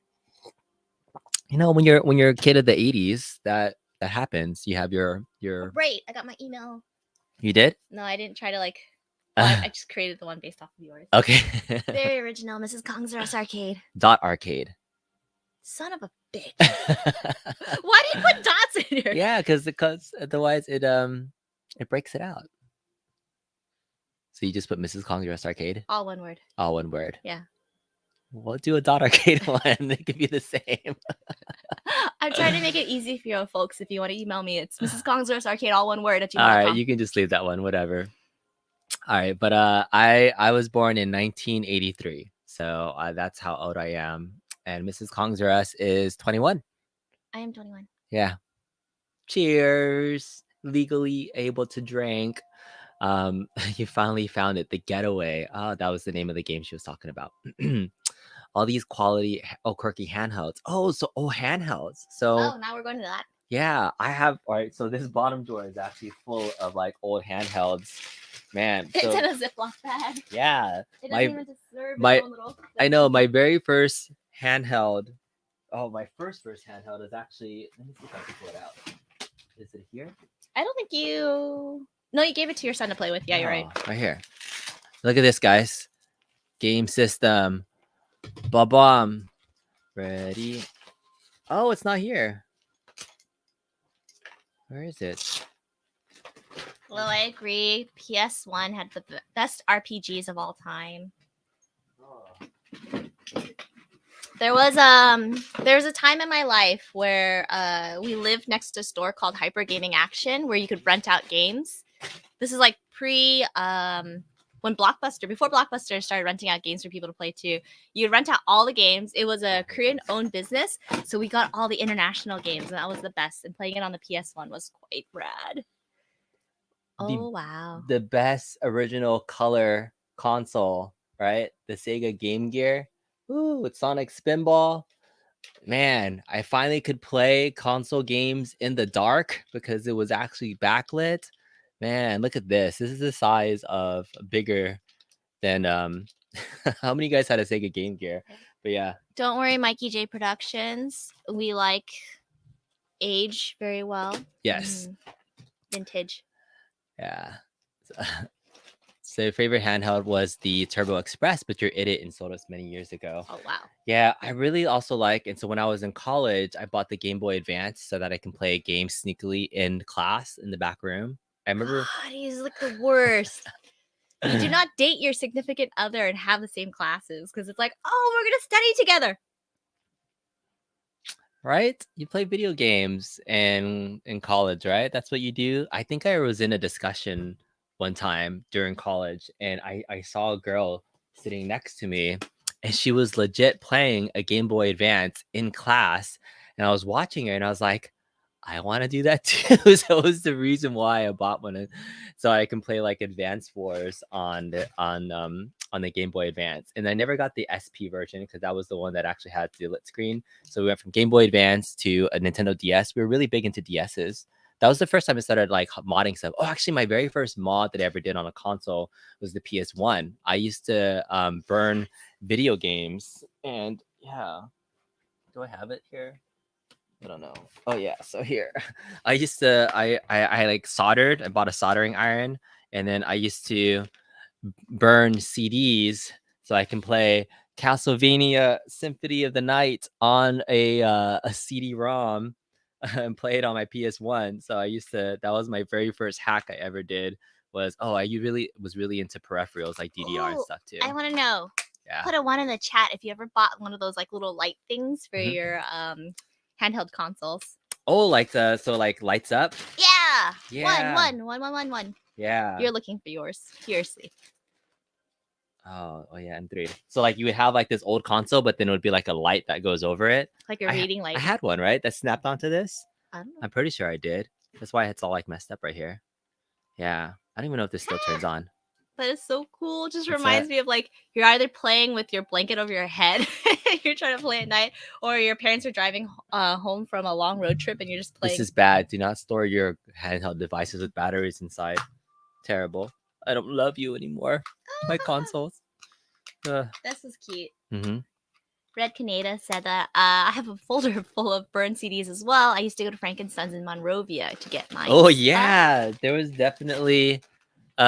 You know, when you're a kid of the 80s, that happens. You have your Great. I got my email. You did? No, I didn't try to like I just created the one based off of yours. Okay. Very original, Mrs. Kong's Arcade. .arcade. Son of a bitch. Why do you put dots in here? Yeah, because otherwise it breaks it out. So you just put Mrs. Kong's Arcade? All one word. All one word. Yeah. We'll do a .arcade one. It could be the same. I'm trying to make it easy for you folks. If you want to email me, it's Mrs. Kong's Arcade, all one word at gmail.com. All right, you can just leave that one, whatever. All right, but I was born in 1983, so that's how old I am. And Mrs. Kong's is 21. I am 21. Yeah. Cheers. Legally able to drink. You finally found it. The Getaway. Oh, that was the name of the game she was talking about. All these quality, quirky handhelds. Handhelds. So now we're going to that. Yeah, I have. All right, so this bottom drawer is actually full of like old handhelds. Man, It's in a Ziploc bag. Yeah, it doesn't even deserve its own little. I know my very first handheld. Oh, my first handheld is actually. Let me see if I can pull it out. Is it here? I don't think you. No, you gave it to your son to play with. Yeah, you're right. Right here. Look at this, guys. Game system. Ba-bum. Ready? Oh, it's not here. Where is it? Well, I agree. PS1 had the best RPGs of all time. There was a time in my life where we lived next to a store called Hyper Gaming Action where you could rent out games. This is like pre when before Blockbuster started renting out games for people to play too, you'd rent out all the games. It was a Korean-owned business, so we got all the international games, and that was the best. And playing it on the PS1 was quite rad. Oh, wow. The best original color console, right? The Sega Game Gear. Ooh, with Sonic Spinball. Man, I finally could play console games in the dark because it was actually backlit. Man, look at this. This is the size of bigger than how many of you guys had a Sega Game Gear? But yeah. Don't worry, Mikey J Productions. We like age very well. Yes. Vintage. Yeah. So your favorite handheld was the Turbo Express, but your idiot installed us many years ago. Oh, wow. Yeah, I really also like, and so when I was in college, I bought the Game Boy Advance so that I can play games sneakily in class in the back room. I remember. God, he's like the worst. You do not date your significant other and have the same classes because it's like, oh, we're gonna study together. Right? You play video games in college, right? That's what you do. I think I was in a discussion one time during college, and I saw a girl sitting next to me, and she was legit playing a Game Boy Advance in class, and I was watching her, and I was like, I want to do that too. So it was the reason why I bought one, so I can play like Advance Wars on the Game Boy Advance. And I never got the SP version because that was the one that actually had the lit screen. So we went from Game Boy Advance to a Nintendo DS. We were really big into DSs. That was the first time I started like modding stuff. Oh, actually, my very first mod that I ever did on a console was the PS1. I used to burn video games, and yeah, do I have it here? I don't know. Oh yeah, so here, I used to I like soldered. I bought a soldering iron, and then I used to burn CDs so I can play Castlevania Symphony of the Night on a CD-ROM and play it on my PS1. So I used to. That was my very first hack I ever did. Was was really into peripherals like DDR and Ooh, stuff too. I want to know. Yeah. Put a 1 in the chat if you ever bought one of those like little light things for your handheld consoles. Oh, like like lights up. Yeah. Yeah. One. Yeah. You're looking for yours. Seriously. Oh yeah, and 3. So like you would have like this old console, but then it would be like a light that goes over it. Like a reading light. I had one, right? That snapped onto this. I don't know. I'm pretty sure I did. That's why it's all like messed up right here. Yeah. I don't even know if this still turns on. That is so cool. It just What's reminds that? me of like you're either playing with your blanket over your head, you're trying to play at night, or your parents are driving home from a long road trip and you're just playing. This is bad. Do not store your handheld devices with batteries inside. Terrible. I don't love you anymore. My consoles. This is cute. Mm-hmm. Red Canada said that I have a folder full of burned CDs as well. I used to go to Frankenstein's in Monrovia to get mine. Oh yeah, there was definitely.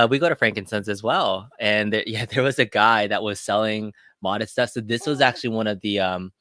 We go to Frankenstein's as well, and there was a guy that was selling modded stuff. So this was actually one of the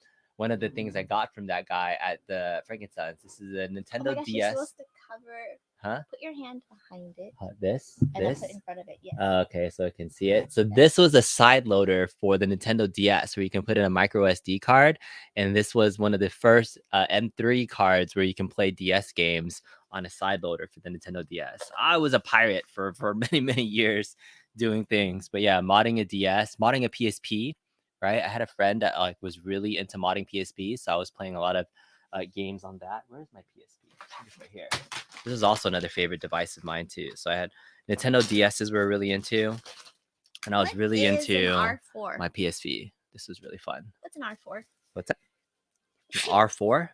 things I got from that guy at the Frankenstein's. This is a Nintendo oh my gosh, DS. You're supposed to cover. Huh? Put your hand behind it. This. And then put in front of it. Yes. Okay, so I can see it. So this was a side loader for the Nintendo DS, where you can put in a micro SD card, and this was one of the first M3 cards where you can play DS games on a side loader for the Nintendo DS. I was a pirate for many years doing things, but yeah, modding a DS, modding a PSP, right? I had a friend that like was really into modding PSP, so I was playing a lot of games on that. Where's my PSP? It's right here. This is also another favorite device of mine too. So I had Nintendo DSs were really into, and I was really into R4? my PSP. This was really fun. What's an R4? What's that? An R4?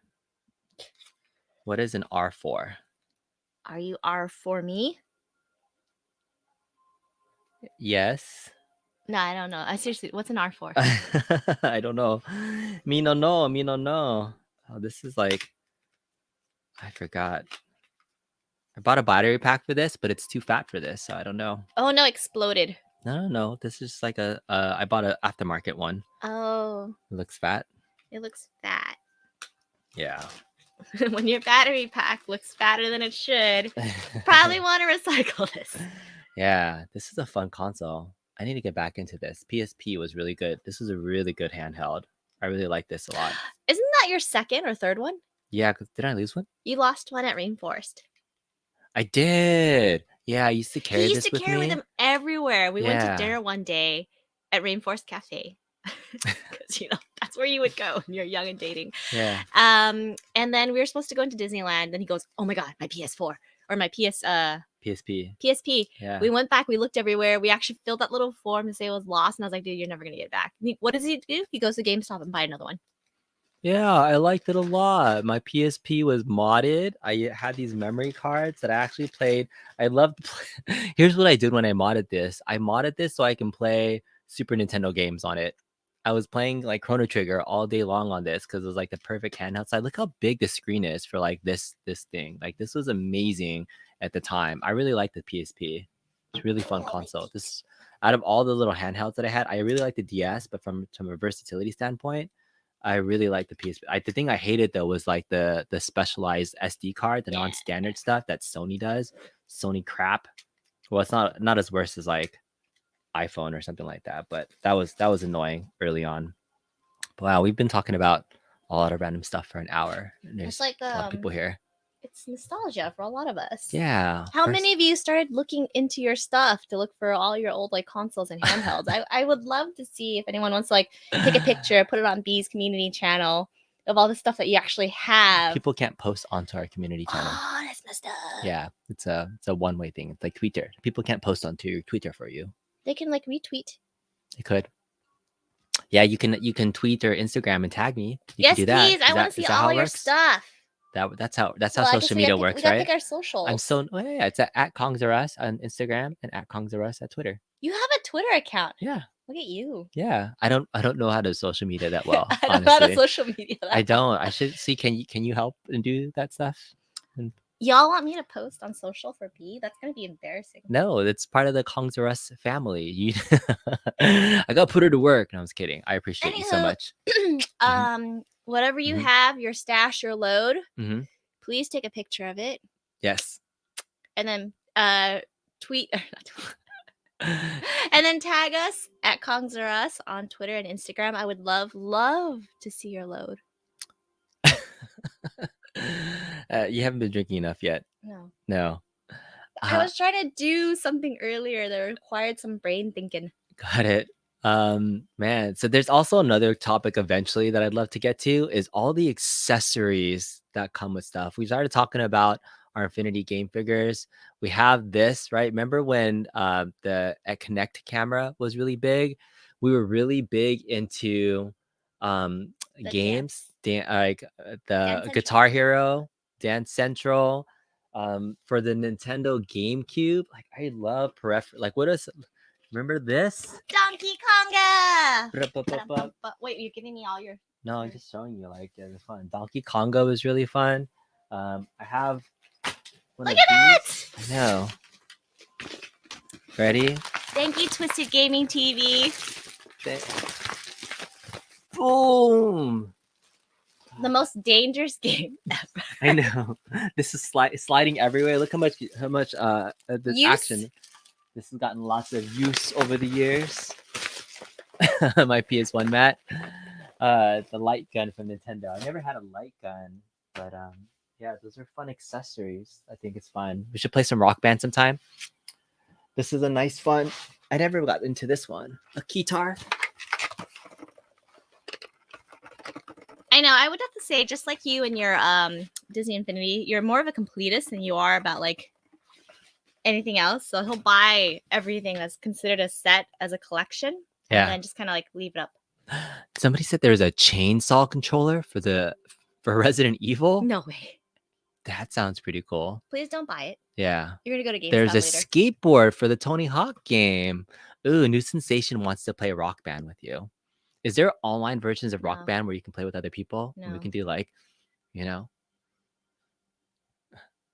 What is an R4? Are you R for me? Yes. No, I don't know. Seriously, what's an R4? I don't know. Me no know. Oh, this is like, I forgot. I bought a battery pack for this, but it's too fat for this, so I don't know. Oh no, exploded. No. This is like I bought an aftermarket one. Oh. It looks fat. It looks fat. Yeah. When your battery pack looks fatter than it should, probably want to recycle this. Yeah, this is a fun console. I need to get back into this. PSP was really good. This was a really good handheld. I really like this a lot. Isn't that your second or third one? Yeah, did I lose one? You lost one at Rainforest. I did. Yeah, I used to carry He this used to with carry me. with him everywhere. We went to Yeah. dinner one day at Rainforest Cafe. Because that's where you would go when you're young and dating. Yeah. And then we were supposed to go into Disneyland. Then he goes, "Oh my god, my PS4 or my PSP. PSP." Yeah. We went back. We looked everywhere. We actually filled that little form to say it was lost. And I was like, "Dude, you're never gonna get it back." What does he do? He goes to GameStop and buy another one. Yeah, I liked it a lot. My PSP was modded. I had these memory cards that I actually played. I loved. Here's what I did when I modded this. I modded this so I can play Super Nintendo games on it. I was playing like Chrono Trigger all day long on this because it was like the perfect handheld size. Look how big the screen is for like this thing. Like this was amazing at the time. I really liked the PSP. It's a really fun console. This out of all the little handhelds that I had, I really liked the DS, but from a versatility standpoint, I really like the PSP. The thing I hated though was like the specialized SD card, the non-standard stuff that Sony does. Sony crap. Well, it's not as worse as like iPhone or something like that, but that was annoying early on. But wow, we've been talking about a lot of random stuff for an hour. And there's It's like a lot of people here. It's nostalgia for a lot of us. Yeah. How many of you started looking into your stuff to look for all your old like consoles and handhelds? I would love to see if anyone wants to like take a picture, put it on B's community channel of all the stuff that you actually have. People can't post onto our community channel. Oh, that's messed up. Yeah, it's a one-way thing. It's like Twitter. People can't post onto your Twitter for you. They can like retweet. They could. Yeah, you can tweet or Instagram and tag me. You Yes, can do that. please. I want to see all your stuff. That's how social media works, we gotta right? pick our socials. It's at Kongs or Us on Instagram and at Kongs or Us at Twitter. You have a Twitter account. Yeah. Look at you. Yeah. I don't know how to social media that well. I don't know how to social media that I don't. I should see. Can you help and do that stuff? Y'all want me to post on social for B? That's gonna be embarrassing. No, it's part of the Kongs or Us family. I gotta put her to work. No, I was kidding. I appreciate you so much. Whatever you have, your stash, your load, Mm-hmm. please take a picture of it. Yes. And then tweet and then tag us at Kongs or Us on Twitter and Instagram. I would love to see your load. You haven't been drinking enough yet. No. I was trying to do something earlier that required some brain thinking. Got it. Man, so there's also another topic eventually that I'd love to get to is all the accessories that come with stuff. We started talking about our Infinity game figures. We have this, right? Remember when the Connect camera was really big? We were really big into games, like the Guitar Hero, Dance Central, for the Nintendo GameCube. Like I love remember this? Donkey Konga! Wait, you're giving me all your... No, I'm just showing you, like, it's fun. Donkey Konga was really fun. I have one. Look at that! I know. Ready? Thank you, Twisted Gaming TV. Boom! The most dangerous game ever. I know. This is sliding everywhere. Look how much this action. This has gotten lots of use over the years. My PS1 mat. The light gun from Nintendo. I never had a light gun, but yeah, those are fun accessories. I think it's fun. We should play some Rock Band sometime. This is a nice fun. I never got into this one. A guitar. I know. I would have to say, just like you and your Disney Infinity, you're more of a completist than you are about like anything else. So he'll buy everything that's considered a set as a collection, and then just kind of like leave it up. Somebody said there's a chainsaw controller for Resident Evil. No way. That sounds pretty cool. Please don't buy it. Yeah. You're gonna go to GameStop There's a later. skateboard for the Tony Hawk game. Ooh, New Sensation wants to play Rock Band with you. Is there online versions of Rock Band where you can play with other people? No. And we can do like, Yeah,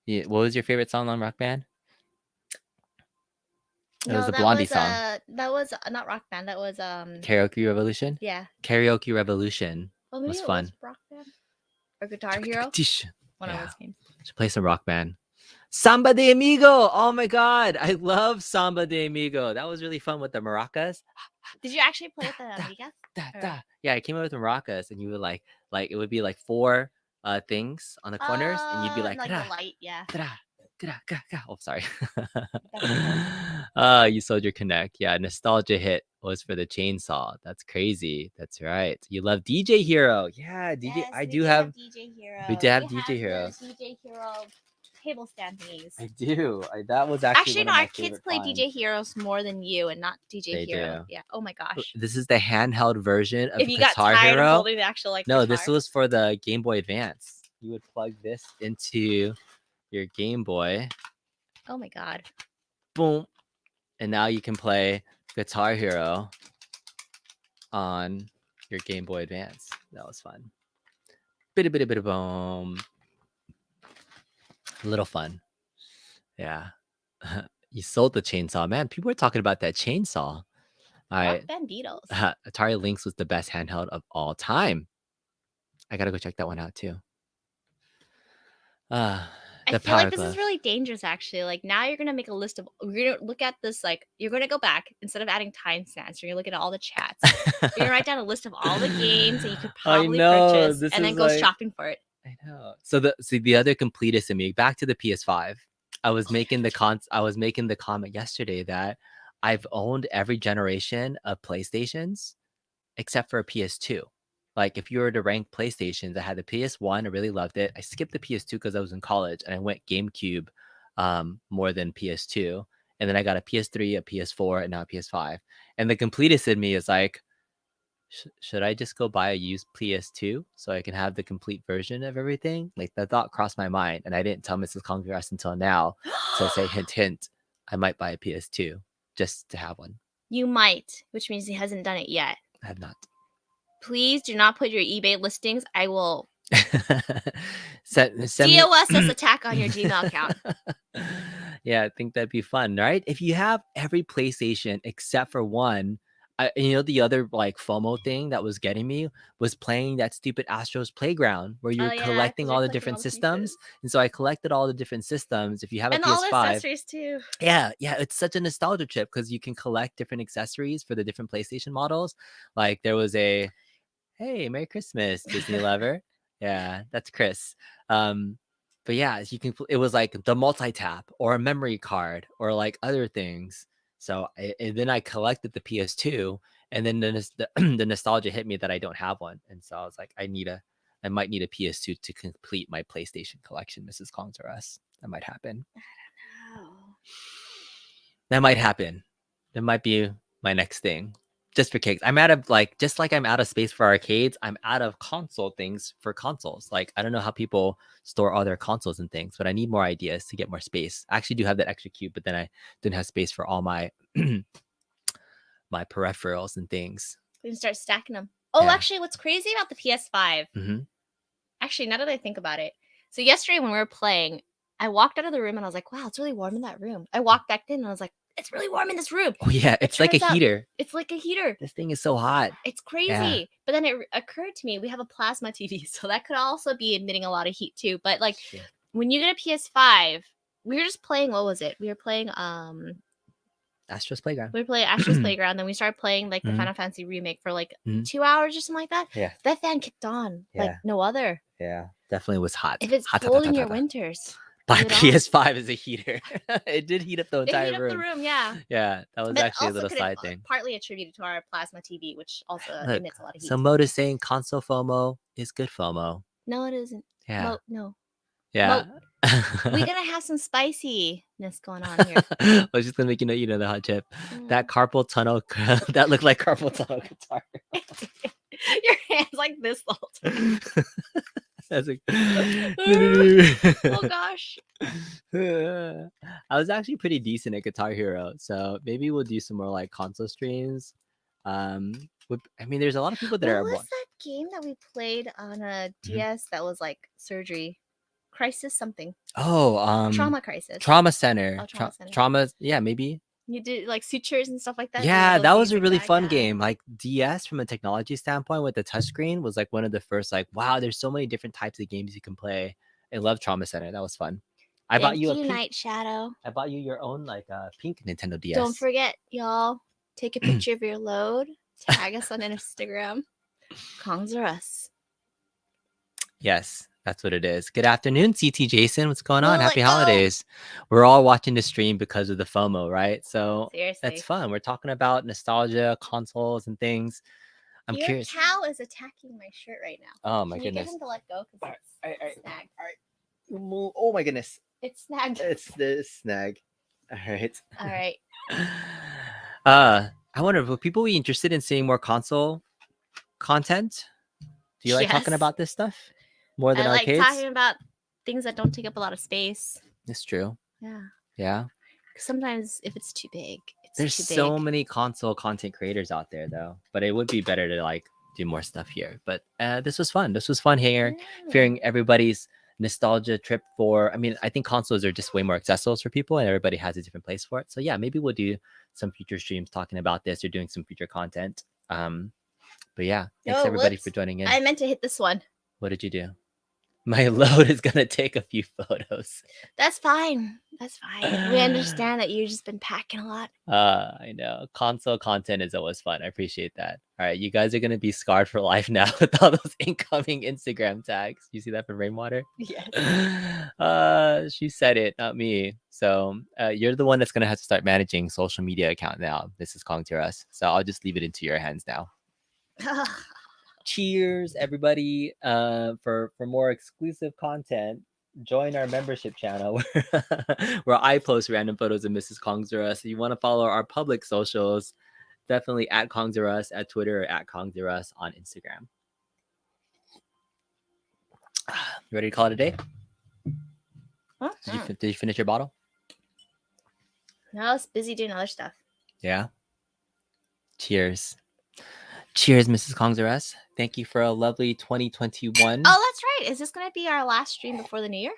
what was your favorite song on Rock Band? It was the Blondie song. That was not Rock Band. That was Karaoke Revolution. Yeah. Karaoke Revolution was fun. Was Rock Band or Guitar Hero. One of those games. Should play some Rock Band. Samba de Amigo. Oh my God, I love Samba de Amigo. That was really fun with the maracas. Did you actually play with the amigas? Yeah, I came up with maracas, and you would like it would be like 4 things on the corners, and you'd be like the light, yeah. Oh, sorry. That's You sold your Connect. Yeah, nostalgia hit was for the chainsaw. That's crazy. That's right. You love DJ Hero. Yeah, DJ. Yes, I we do did have. DJ Hero. We did have We DJ Hero. the DJ Hero table stand thingies. I do. That was actually Actually, one no, of my our kids favorite play finds. DJ Heroes more than you, and not DJ They Hero. do. Yeah. Oh my gosh. This is the handheld version of If you got Guitar tired Hero. of holding the actual like No, guitar. this was for the Game Boy Advance. You would plug this into your Game Boy. Oh my god. Boom. And now you can play Guitar Hero on your Game Boy Advance. That was fun. Bit of boom. A little fun. Yeah. You sold the chainsaw. Man, people are talking about that chainsaw. All right. Rock Band Beatles. Atari Lynx was the best handheld of all time. I gotta go check that one out too. I The feel like Power this is Glove. really dangerous actually. Like now you're gonna make a list of you're gonna look at this like you're gonna go back instead of adding timestamps, you're gonna look at all the chats. You're gonna write down a list of all the games that you could I probably know, purchase this and then is go like- shopping for it. I know. So the other completist in me, back to the PS5. I was making the comment yesterday that I've owned every generation of PlayStations except for a PS2. Like if you were to rank PlayStations, I had the PS1, I really loved it. I skipped the PS2 because I was in college and I went GameCube more than PS2. And then I got a PS3, a PS4, and now a PS5. And the completist in me is like, should I just go buy a used PS2 so I can have the complete version of everything? Like the thought crossed my mind, and I didn't tell Mrs. Congress until now. So say hint, hint, I might buy a PS2 just to have one. You might, which means he hasn't done it yet. I have not. Please do not put your eBay listings. I will send me- DOS attack on your Gmail account. Yeah, I think that'd be fun, right? If you have every PlayStation except for one, the other like FOMO thing that was getting me was playing that stupid Astro's Playground where you're Oh, yeah, collecting 'cause all you're the collecting different all the systems. pieces. And so I collected all the different systems. If you have a And all the PS5, accessories too. yeah, it's such a nostalgia trip because you can collect different accessories for the different PlayStation models. Like there was a hey, Merry Christmas, Disney lover. Yeah, that's Chris. But yeah, you can. It was like the multi-tap or a memory card or like other things. So and then I collected the PS2, and then the nostalgia hit me that I don't have one, and so I was like, I might need a PS2 to complete my PlayStation collection, Mrs. Kongs or us. That might happen. Oh. That might happen. That might be my next thing. Just for kicks. I'm out of just like I'm out of space for arcades, I'm out of console things for consoles. Like I don't know how people store all their consoles and things, but I need more ideas to get more space. I actually do have that extra cube, but then I didn't have space for all my my peripherals and things. We can start stacking them. Oh, Yeah. actually, what's crazy about the PS5? Mm-hmm. Actually, now that I think about it, so yesterday when we were playing, I walked out of the room and I was like, "Wow, it's really warm in that room." I walked back in and I was like, "It's really warm in this room." Oh yeah, it's like a turns out- heater. It's like a heater. This thing is so hot. It's crazy. But then it occurred to me we have a plasma TV, so that could also be emitting a lot of heat too. But like Shit. when you get a PS5, we were just playing. What was it? We were playing Astro's Playground. we were playing Astro's Playground. Then we started playing like the Mhm. Final Fantasy remake for like Mhm. 2 hours or something like that. Yeah. That fan kicked on like Yeah. no other. Yeah, definitely was hot. If it's Hot, hot, cold hot, in hot, your hot. winters, My leave it on. PS5 is a heater. It did heat up the It entire heat up room. the room, yeah. Yeah, that was But actually a also little could side thing. partly attributed to our plasma TV, which also Look, emits a lot of heat. So Mode is saying console FOMO is good FOMO. No, it isn't. Yeah. No. Yeah. We're gonna have some spiciness going on here. I was just gonna make the hot chip. That carpal tunnel that looked like carpal tunnel guitar. Your hands like this the whole time. That's like, Oh gosh. I was actually pretty decent at Guitar Hero, so maybe we'll do some more like console streams. I mean, there's a lot of people that What are. was that game that we played on a DS that was like surgery? Crisis something. Trauma Crisis. Trauma Center. Oh, Trauma Center. Trauma. Yeah, maybe. You did like sutures and stuff like that. Yeah, that was a really fun Yeah. game. Like DS from a technology standpoint with the touchscreen was like one of the first like, wow, there's so many different types of games you can play. I love Trauma Center. That was fun. I bought you a pink, Night Shadow. I bought you your own like pink Nintendo DS. Don't forget, y'all. Take a picture of your load. Tag us on Instagram. Kongs or us. Yes. That's what it is. Good afternoon, CT Jason. What's going on? Well, Happy like, oh. holidays. We're all watching the stream because of the FOMO, right? So Seriously. that's fun. We're talking about nostalgia, consoles, and things. I'm Your curious. cow is attacking my shirt right now. Oh my Can you get goodness. him to let go? Because it's snagged. Oh my goodness. It's snagged. It's the snag. All right. All right. I wonder, will people be interested in seeing more console content? Do you like talking Yes. about this stuff more than I like arcades? talking about things that don't take up a lot of space. It's true. Yeah. Yeah. 'Cause sometimes if it's too big, it's There's too so big. many console content creators out there, though. But it would be better to like do more stuff here. But this was fun. This was fun here, hearing everybody's nostalgia trip for. I mean, I think consoles are just way more accessible for people, and everybody has a different place for it. So yeah, maybe we'll do some future streams talking about this or doing some future content. But yeah, thanks Oh, everybody for whoops. joining in. I meant to hit this one. What did you do? My load is gonna take a few photos. That's fine. That's fine. We understand that you've just been packing a lot. I know. Console content is always fun. I appreciate that. All right, you guys are gonna be scarred for life now with all those incoming Instagram tags. You see that from Rainwater? Yes. She said it, not me. So you're the one that's gonna have to start managing social media account now. This is calling to us. So I'll just leave it into your hands now. Cheers, everybody! For more exclusive content, join our membership channel where I post random photos of Mrs. Kongzura. So you want to follow our public socials, definitely at Kongzura at Twitter or at Kongzura on Instagram. You ready to call it a day? Did you finish your bottle? No, I was busy doing other stuff. Yeah. Cheers. Cheers, Mrs. Kongzura. Thank you for a lovely 2021. Oh, that's right. Is this going to be our last stream before the new year?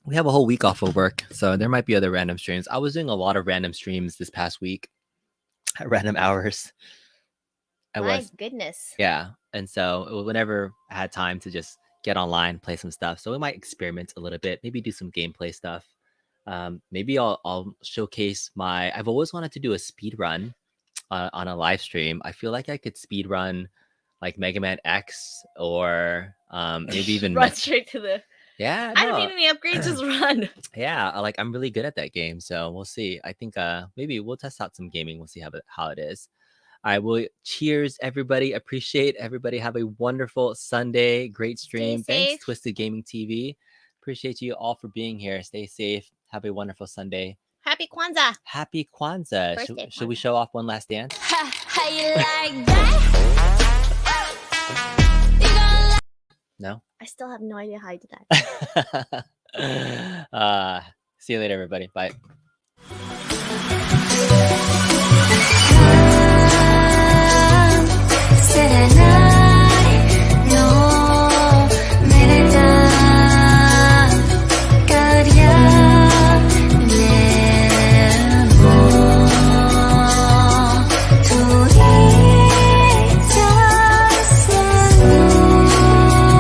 We have a whole week off of work, so there might be other random streams. I was doing a lot of random streams this past week at random hours. My goodness. Yeah. And so whenever I had time to just get online, play some stuff. So we might experiment a little bit, maybe do some gameplay stuff. Maybe I'll showcase I've always wanted to do a speed run on a live stream. I feel like I could speed run like Mega Man X or maybe even run straight to the. Yeah, I don't need any upgrades, just run. Yeah, I'm really good at that game, so we'll see. I think maybe we'll test out some gaming. We'll see how it is. All right, well, cheers, everybody. Appreciate everybody. Have a wonderful Sunday. Great stream. Thanks, Twisted Gaming TV. Appreciate you all for being here. Stay safe. Have a wonderful Sunday. Happy Kwanzaa. Happy Kwanzaa. Should we show off one last dance? How you like that? No? I still have no idea how I did that. See you later, everybody. Bye. Said I know.